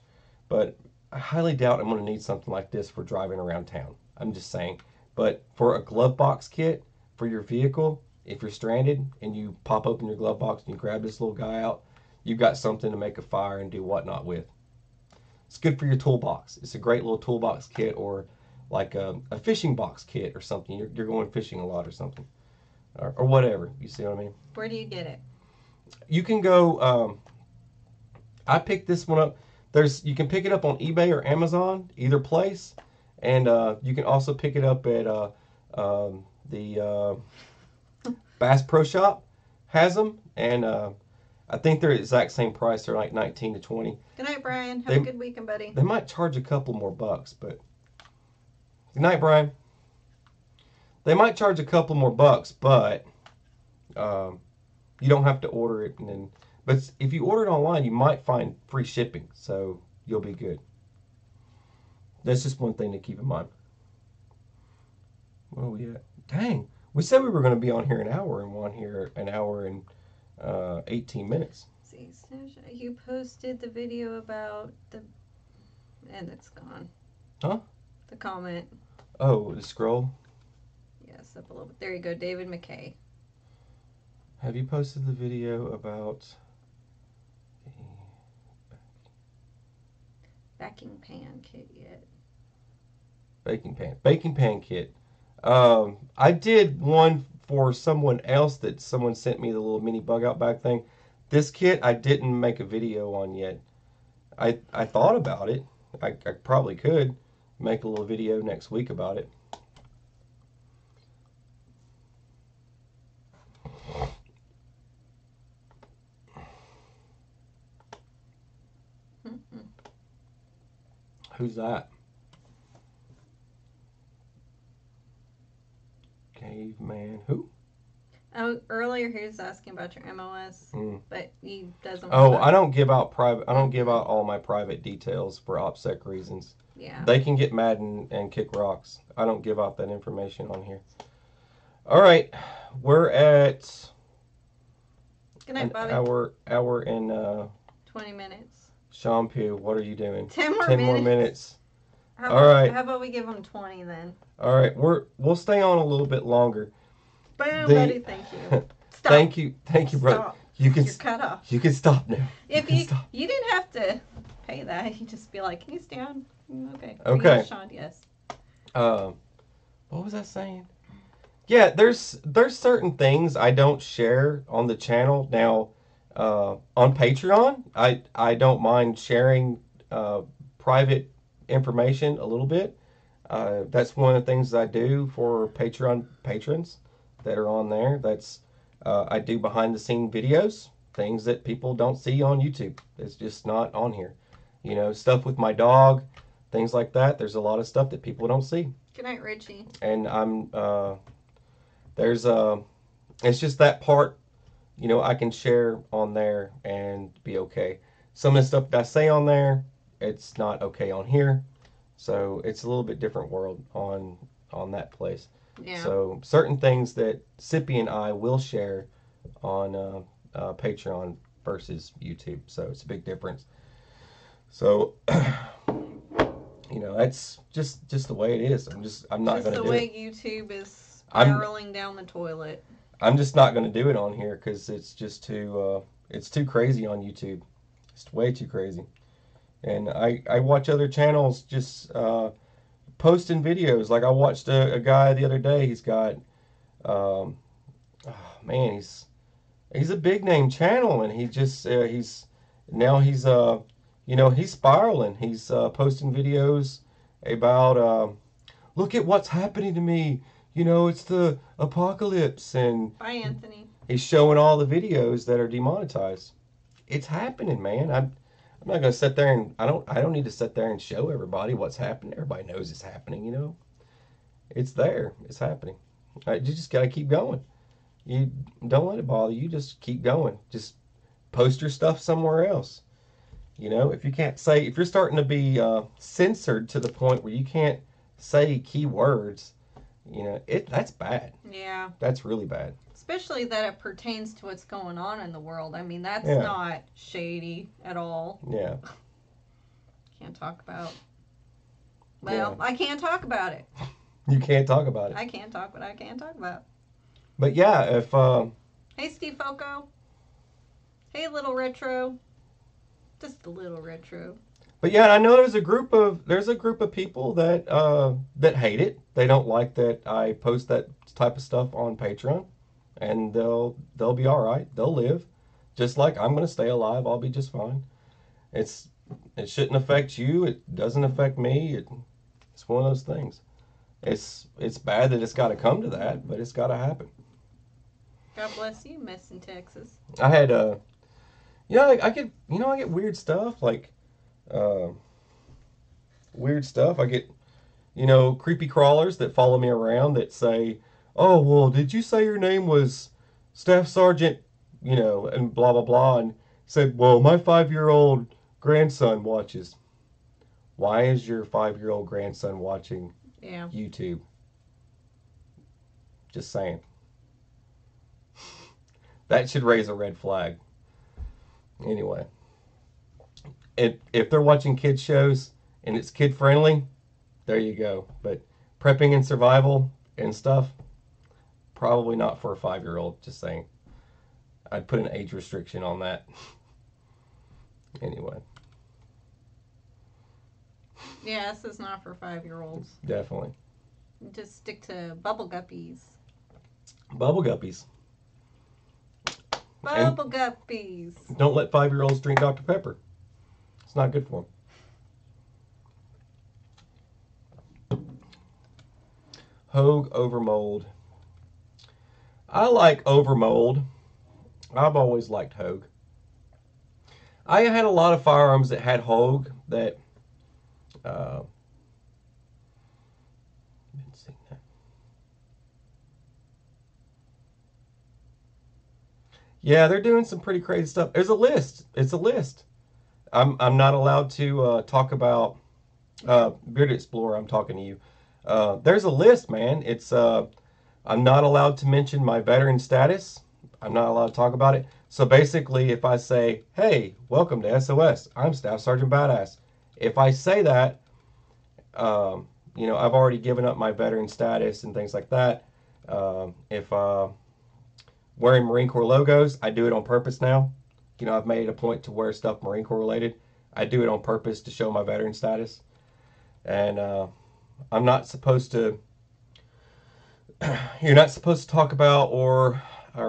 but I highly doubt I'm going to need something like this for driving around town. I'm just saying. But for a glove box kit for your vehicle, if you're stranded and you pop open your glove box and you grab this little guy out, you've got something to make a fire and do whatnot with. It's good for your toolbox. It's a great little toolbox kit, or like a fishing box kit or something. You're going fishing a lot or something. Or whatever. You see what I mean? Where do you get it? You can go, I picked this one up. You can pick it up on eBay or Amazon, either place. And you can also pick it up at the Bass Pro Shop has them. And I think they're the exact same price. They're like 19 to 20. Good night, Brian. Have a good weekend, buddy. They might charge a couple more bucks, but... Good night, Brian. They might charge a couple more bucks, but you don't have to order it. But if you order it online, you might find free shipping, so you'll be good. That's just one thing to keep in mind. Where are we at? Dang, we said we were going to be on here an hour, and we're on here an hour and 18 minutes. See, you posted the video about the... And it's gone. Huh? The comment. Oh, the scroll? Yes, up a little bit. There you go, David McKay. Have you posted the video about the baking pan kit yet? Baking pan kit. I did one for someone else that someone sent me, the little mini bug out bag thing. This kit I didn't make a video on yet. I thought about it. I probably could make a little video next week about it. Who's that? Caveman. Who? Oh, earlier he was asking about your MOS, but he doesn't. Oh, I don't give out private. I don't give out all my private details for OPSEC reasons. Yeah. They can get mad and kick rocks. I don't give out that information on here. All right, we're at Good night, Bobby. hour and 20 minutes. Shampoo, what are you doing? 10 more 10 minutes. more minutes. All right. How about we give him 20 then? All right, we'll stay on a little bit longer. Boom, buddy. Thank you. Stop. Thank you, brother. Stop. You're cut off. You can stop now. If you didn't have to pay that, you just be like, can you stay on? Okay. Okay. Sean, yes. What was I saying? Yeah, there's certain things I don't share on the channel now. On Patreon, I don't mind sharing private information a little bit. That's one of the things I do for Patreon patrons that are on there. That's I do behind the scene videos, things that people don't see on YouTube. It's just not on here. You know, stuff with my dog, things like that. There's a lot of stuff that people don't see. Good night, Richie. And it's just that part, you know, I can share on there and be okay. Some of the stuff that I say on there, it's not okay on here. So it's a little bit different world on that place. Yeah. So certain things that Sippy and I will share on Patreon versus YouTube. So it's a big difference. So that's just the way it is. I'm not Just going to the do way it. YouTube is I'm spiraling down the toilet. I'm just not going to do it on here because it's too crazy on YouTube. It's way too crazy. And I watch other channels just posting videos. Like I watched a guy the other day. He's got um, oh, man, he's a big name channel, and he's spiraling. He's posting videos about look at what's happening to me. It's the apocalypse, and Bye, Anthony. he's showing all the videos that are demonetized. It's happening, man. I'm not gonna sit there and I don't need to sit there and show everybody what's happening. Everybody knows it's happening. It's there. It's happening. You just gotta keep going. You don't let it bother you. Just keep going. Just post your stuff somewhere else. If you're starting to be censored to the point where you can't say keywords, that's bad. Yeah. That's really bad. Especially that it pertains to what's going on in the world. I mean, that's Yeah. not shady at all. Yeah. Can't talk about. Well, I can't talk about it. You can't talk about it. I can't talk what I can't talk about. But yeah, if Hey, Steve Foco. Hey, little retro. Just a little retro. But yeah, I know there's a group of people that hate it. They don't like that I post that type of stuff on Patreon, and they'll be all right. They'll live, just like I'm gonna stay alive. I'll be just fine. It shouldn't affect you. It doesn't affect me. It's one of those things. It's bad that it's got to come to that, but it's got to happen. God bless you, Miss in Texas. I had I get weird stuff like weird stuff. I get creepy crawlers that follow me around that say, "Oh, well, did you say your name was Staff Sergeant?" And blah blah blah, and said, "Well, my 5-year-old grandson watches." Why is your 5-year-old grandson watching YouTube? Just saying. That should raise a red flag. Anyway, if they're watching kids shows and it's kid friendly, there you go. But prepping and survival and stuff, probably not for a 5-year-old. Just saying. I'd put an age restriction on that. Anyway. Yeah, this is not for 5-year-olds. Definitely. Just stick to bubble guppies. Bubble guppies. Bubble guppies. Don't let 5-year-olds drink Dr. Pepper. It's not good for them. Hogue over mold. I like over mold. I've always liked Hogue. I had a lot of firearms that had Hogue that yeah, they're doing some pretty crazy stuff. There's a list. It's a list. I'm not allowed to talk about Bearded Explorer. I'm talking to you. There's a list, man. I'm not allowed to mention my veteran status. I'm not allowed to talk about it. So basically, if I say, "Hey, welcome to SOS. I'm Staff Sergeant Badass," if I say that, I've already given up my veteran status and things like that. If wearing Marine Corps logos, I do it on purpose now. I've made it a point to wear stuff Marine Corps related. I do it on purpose to show my veteran status. And I'm not supposed to, you're not supposed to talk about or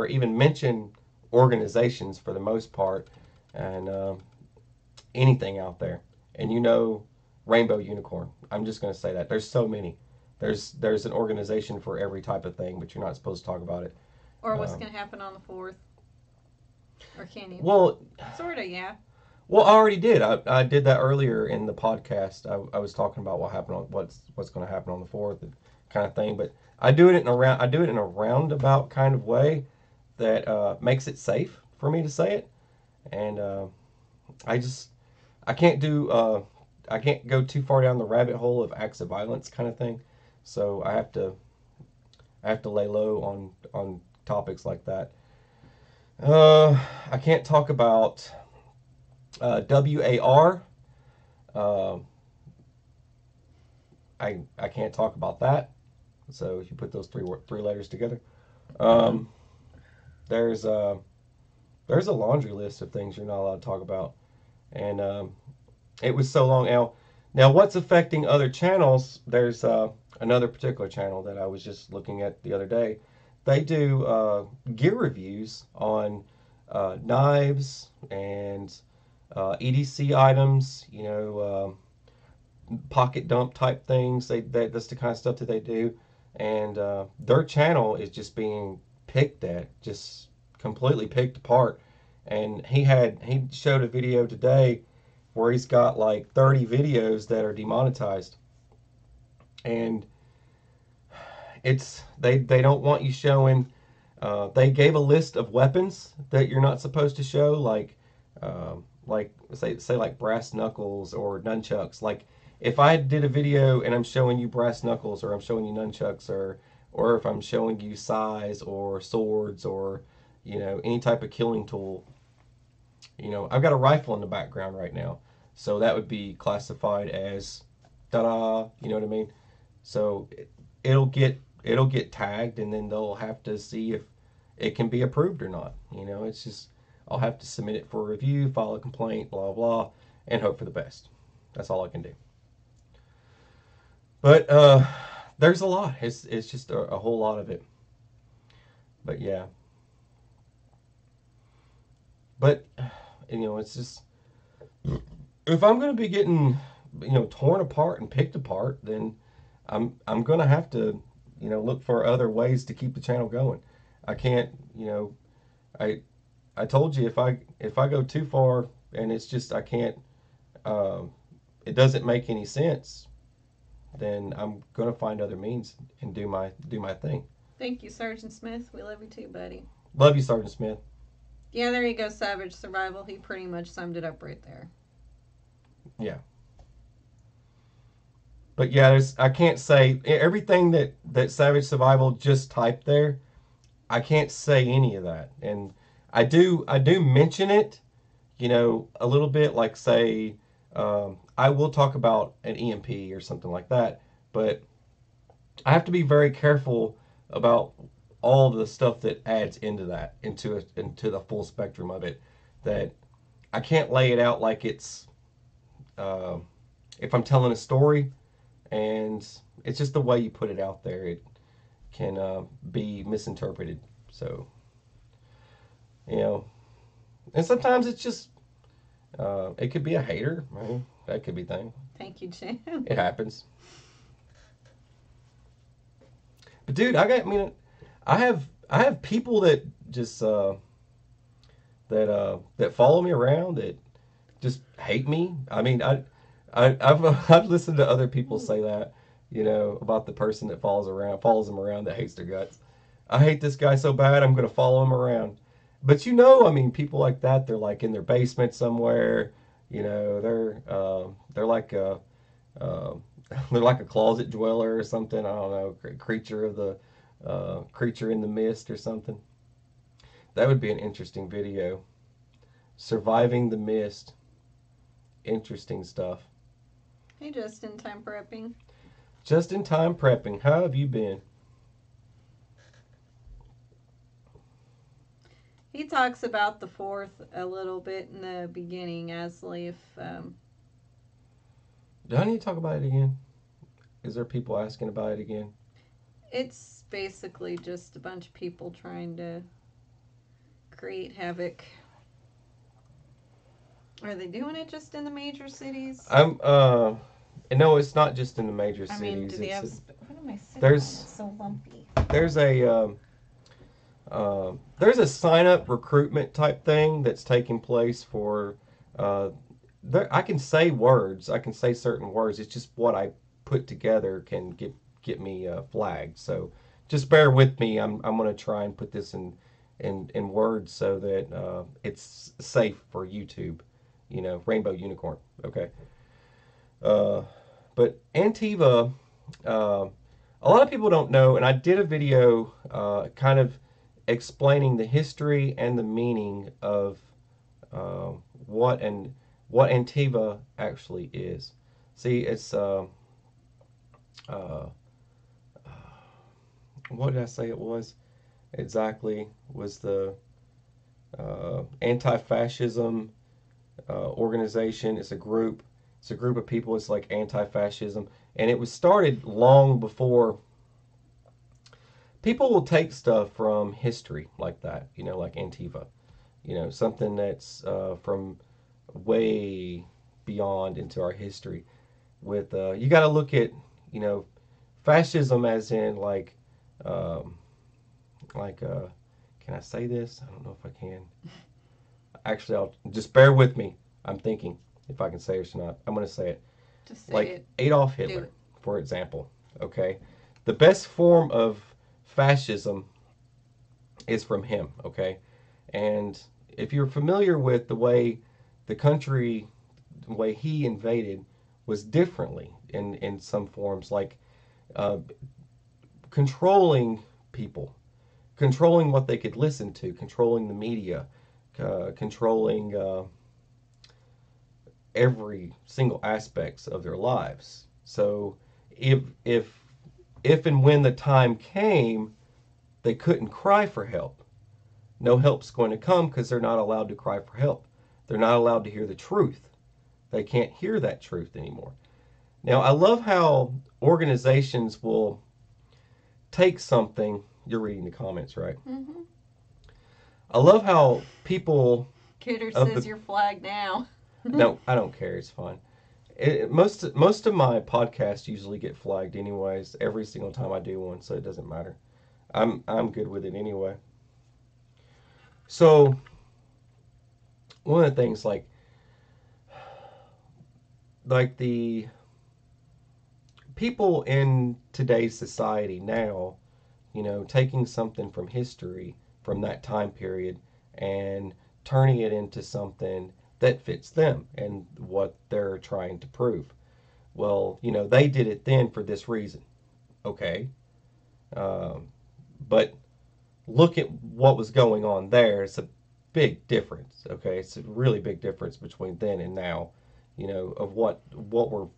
even mention organizations for the most part, and anything out there. And Rainbow Unicorn. I'm just going to say that. There's so many. There's an organization for every type of thing, but you're not supposed to talk about it. Or what's going to happen on the 4th. Or can you? Well, sort of, yeah. Well, I already did. I did that earlier in the podcast. I was talking about what's going to happen on the 4th, and kind of thing. But I do it in a roundabout kind of way that makes it safe for me to say it. And I can't go too far down the rabbit hole of acts of violence kind of thing. So I have to I have to lay low on topics like that. I can't talk about WAR. Uh, I can't talk about that. So if you put those three letters together, um, there's a there's a laundry list of things you're not allowed to talk about, and it was so long. Now what's affecting other channels? There's another particular channel that I was just looking at the other day. They do gear reviews on knives and EDC items. Pocket dump type things. That's the kind of stuff that they do, and their channel is just being picked at, just completely picked apart. And he showed a video today where he's got like 30 videos that are demonetized, and they don't want you showing. They gave a list of weapons that you're not supposed to show, like say like brass knuckles or nunchucks. Like if I did a video and I'm showing you brass knuckles, or I'm showing you nunchucks, or if I'm showing you sais or swords, or any type of killing tool. I've got a rifle in the background right now, so that would be classified as ta-da. You know what I mean? So it'll get tagged, and then they'll have to see if it can be approved or not. It's just I'll have to submit it for review, file a complaint, blah blah, and hope for the best. That's all I can do. But there's a lot. It's just a whole lot of it. But yeah. But it's just, if I'm going to be getting torn apart and picked apart, then I'm going to have to look for other ways to keep the channel going. I can't I I told you, if I go too far and it's just I can't it doesn't make any sense, then I'm gonna find other means and do my thing. Thank you, Sergeant Smith. We love you too, buddy. Love you, Sergeant Smith. Yeah, there you go, Savage Survival. He pretty much summed it up right there. Yeah. But yeah, I can't say everything that Savage Survival just typed there. I can't say any of that, and I do mention it, a little bit, like say, I will talk about an EMP or something like that, but I have to be very careful about all the stuff that adds into that, into the full spectrum of it. That I can't lay it out like it's uh, if I'm telling a story, and it's just the way you put it out there. It can be misinterpreted. So, you know, and sometimes it's just it could be a hater. Right? That could be a thing. Thank you, Jim. It happens. But dude, I have people that just that follow me around that just hate me. I mean, I've listened to other people say that, about the person that follows them around, that hates their guts. I hate this guy so bad, I'm gonna follow him around. But I mean, people like that, they're like in their basement somewhere. They're like a uh, they're like a closet dweller or something. I don't know, creature in the mist or something. That would be an interesting video. Surviving the mist. Interesting stuff. Hey, just in time prepping. Just in time prepping. How have you been? He talks about the fourth a little bit in the beginning, Asley. Do I need to talk about it again? Is there people asking about it again? It's basically just a bunch of people trying to create havoc. Are they doing it just in the major cities? No, it's not just in the major cities. I mean, do they have? What am I saying? There's It's so lumpy. there's a sign up recruitment type thing that's taking place for I can say words. I can say certain words. It's just what I put together can get me flagged. So just bear with me. I'm going to try and put this in words so that it's safe for YouTube. Rainbow unicorn. Okay. But Antiva, a a lot of people don't know, and I did a video kind of explaining the history and the meaning of uh, what and what Antiva actually is. See, it's uh, what did I say it was exactly? Was the anti-fascism organization? It's a group. It's a group of people. It's like anti-fascism, and it was started long before. People will take stuff from history like that, like Antiva, something that's from way beyond into our history. With you got to look at, you know, fascism as in um, like can I say this? I don't know if I can. Actually, I'll just bear with me. I'm thinking if I can say it or not. I'm going to say it. Just say Like it. Adolf Do Hitler, it. for example. Okay, the best form of fascism is from him. Okay, and if you're familiar with the way the country, the way he invaded, was differently in some forms, like uh, controlling people, controlling what they could listen to, controlling the media, controlling every single aspects of their lives. So if if if and when the time came, they couldn't cry for help. No help's going to come because they're not allowed to cry for help. They're not allowed to hear the truth. They can't hear that truth anymore. Now, I love how organizations will take something. You're reading the comments, right? Mm-hmm. I love how people Kidder of says the you're flagged now. no, I don't care. It's fine. Most of my podcasts usually get flagged anyways. Every single time I do one, so it doesn't matter. I'm good with it anyway. So one of the things like the people in today's society now, taking something from history from that time period and turning it into something that fits them and what they're trying to prove. Well, they did it then for this reason. Okay. Um, but look at what was going on there. It's a big difference. Okay. It's a really big difference between then and now, of what we're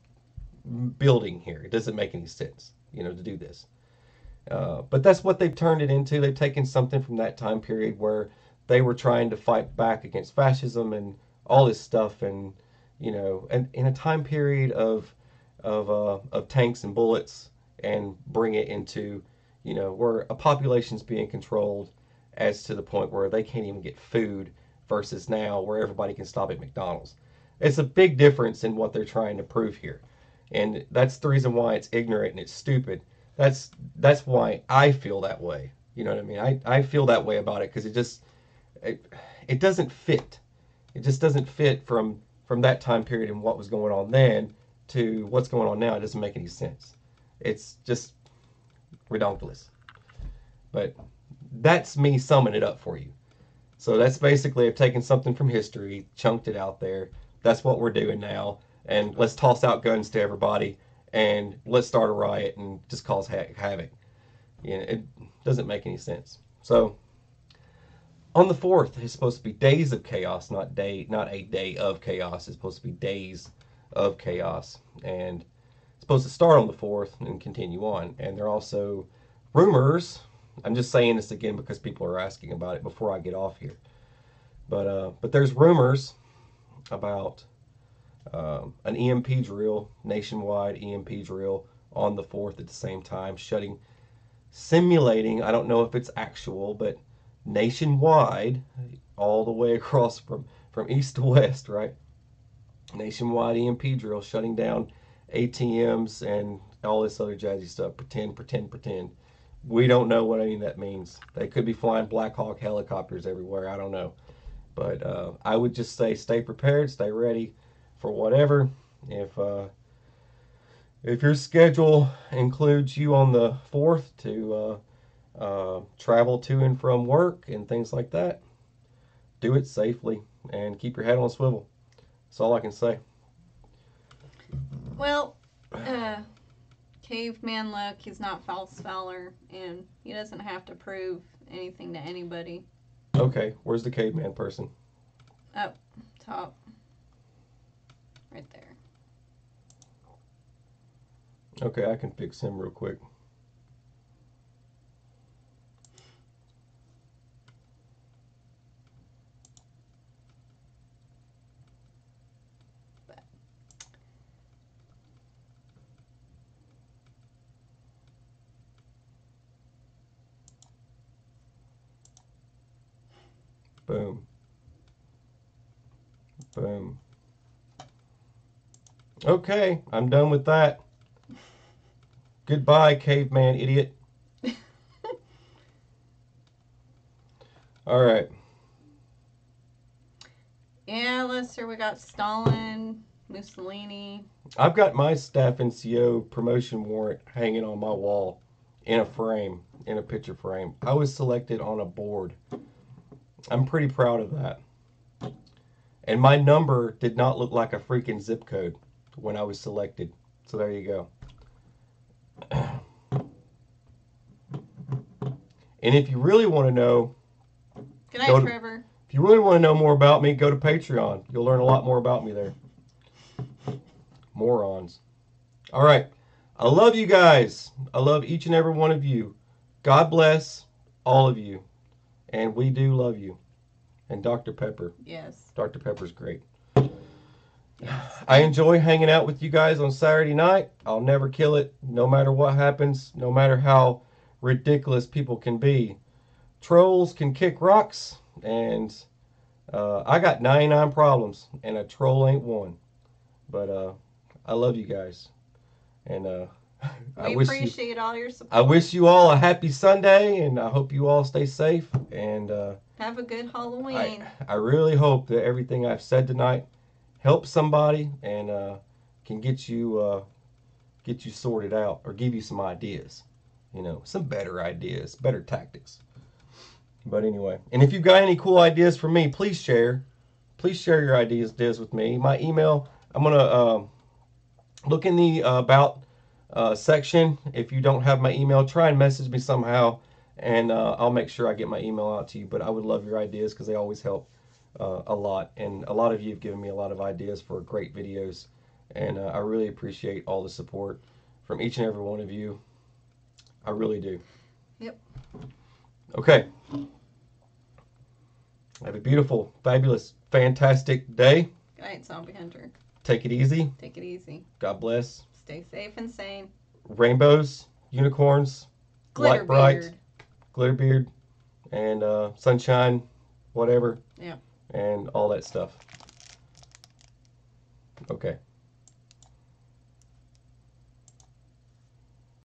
building here. It doesn't make any sense, to do this. But that's what they've turned it into. They've taken something from that time period where they were trying to fight back against fascism and all this stuff, and in a time period of tanks and bullets, and bring it into, where a population's being controlled as to the point where they can't even get food versus now where everybody can stop at McDonald's. It's a big difference in what they're trying to prove here, and that's the reason why it's ignorant and it's stupid. That's why I feel that way. You know what I mean? I feel that way about it because it, it doesn't fit. It just doesn't fit from that time period and what was going on then to what's going on now. It doesn't make any sense. It's just ridiculous. But that's me summing it up for you. So that's basically I've taken something from history, chunked it out there. That's what we're doing now. And let's toss out guns to everybody and let's start a riot and just cause havoc. It doesn't make any sense. So on the 4th, it's supposed to be days of chaos, not a day of chaos. It's supposed to be days of chaos, and it's supposed to start on the 4th and continue on. And there are also rumors. I'm just saying this again because people are asking about it before I get off here. But there's rumors about an EMP drill, nationwide EMP drill on the 4th at the same time, simulating, I don't know if it's actual, but nationwide, all the way across from east to west, right? Nationwide EMP drill shutting down ATMs and all this other jazzy stuff. Pretend. We don't know what any of that means. They could be flying Black Hawk helicopters everywhere. I don't know. But I would just say stay prepared, stay ready for whatever. If your schedule includes you on the 4th to travel to and from work and things like that, do it safely and keep your head on a swivel. That's all I can say. Well, caveman look. He's not false Fowler, and he doesn't have to prove anything to anybody. Okay, where's the caveman person? Up top. Right there. Okay, I can fix him real quick. Boom. Boom. Okay, I'm done with that. Goodbye, caveman idiot. All right. Yeah, Lester, we got Stalin, Mussolini. I've got my staff NCO promotion warrant hanging on my wall in a frame, in a picture frame. I was selected on a board. I'm pretty proud of that. And my number did not look like a freaking zip code when I was selected. So there you go. And if you really want to know... Good night, Trevor. If you really want to know more about me, go to Patreon. You'll learn a lot more about me there. Morons. All right. I love you guys. I love each and every one of you. God bless all of you. And we do love you. And Dr. Pepper. Yes. Dr. Pepper's great. Yes. I enjoy hanging out with you guys on Saturday night. I'll never kill it, no matter what happens, no matter how ridiculous people can be. Trolls can kick rocks, and I got 99 problems, and a troll ain't one. But I love you guys. And we appreciate all your support. I wish you all a happy Sunday, and I hope you all stay safe. And have a good Halloween. I really hope that everything I've said tonight helps somebody and can get you sorted out or give you some ideas. You know, some better ideas, better tactics. But anyway, and if you've got any cool ideas for me, please share. Please share your ideas with me. My email, I'm going to look in the about section. If you don't have my email, try and message me somehow, and I'll make sure I get my email out to you. But I would love your ideas because they always help a lot. And a lot of you have given me a lot of ideas for great videos. And I really appreciate all the support from each and every one of you. I really do. Yep. Okay. Have a beautiful, fabulous, fantastic day. Good night, Zombie Hunter. Take it easy. Take it easy. God bless. Stay safe and sane. Rainbows, unicorns, Glitter light bright, beard. glitter beard, and sunshine, whatever. Yeah. And all that stuff. Okay.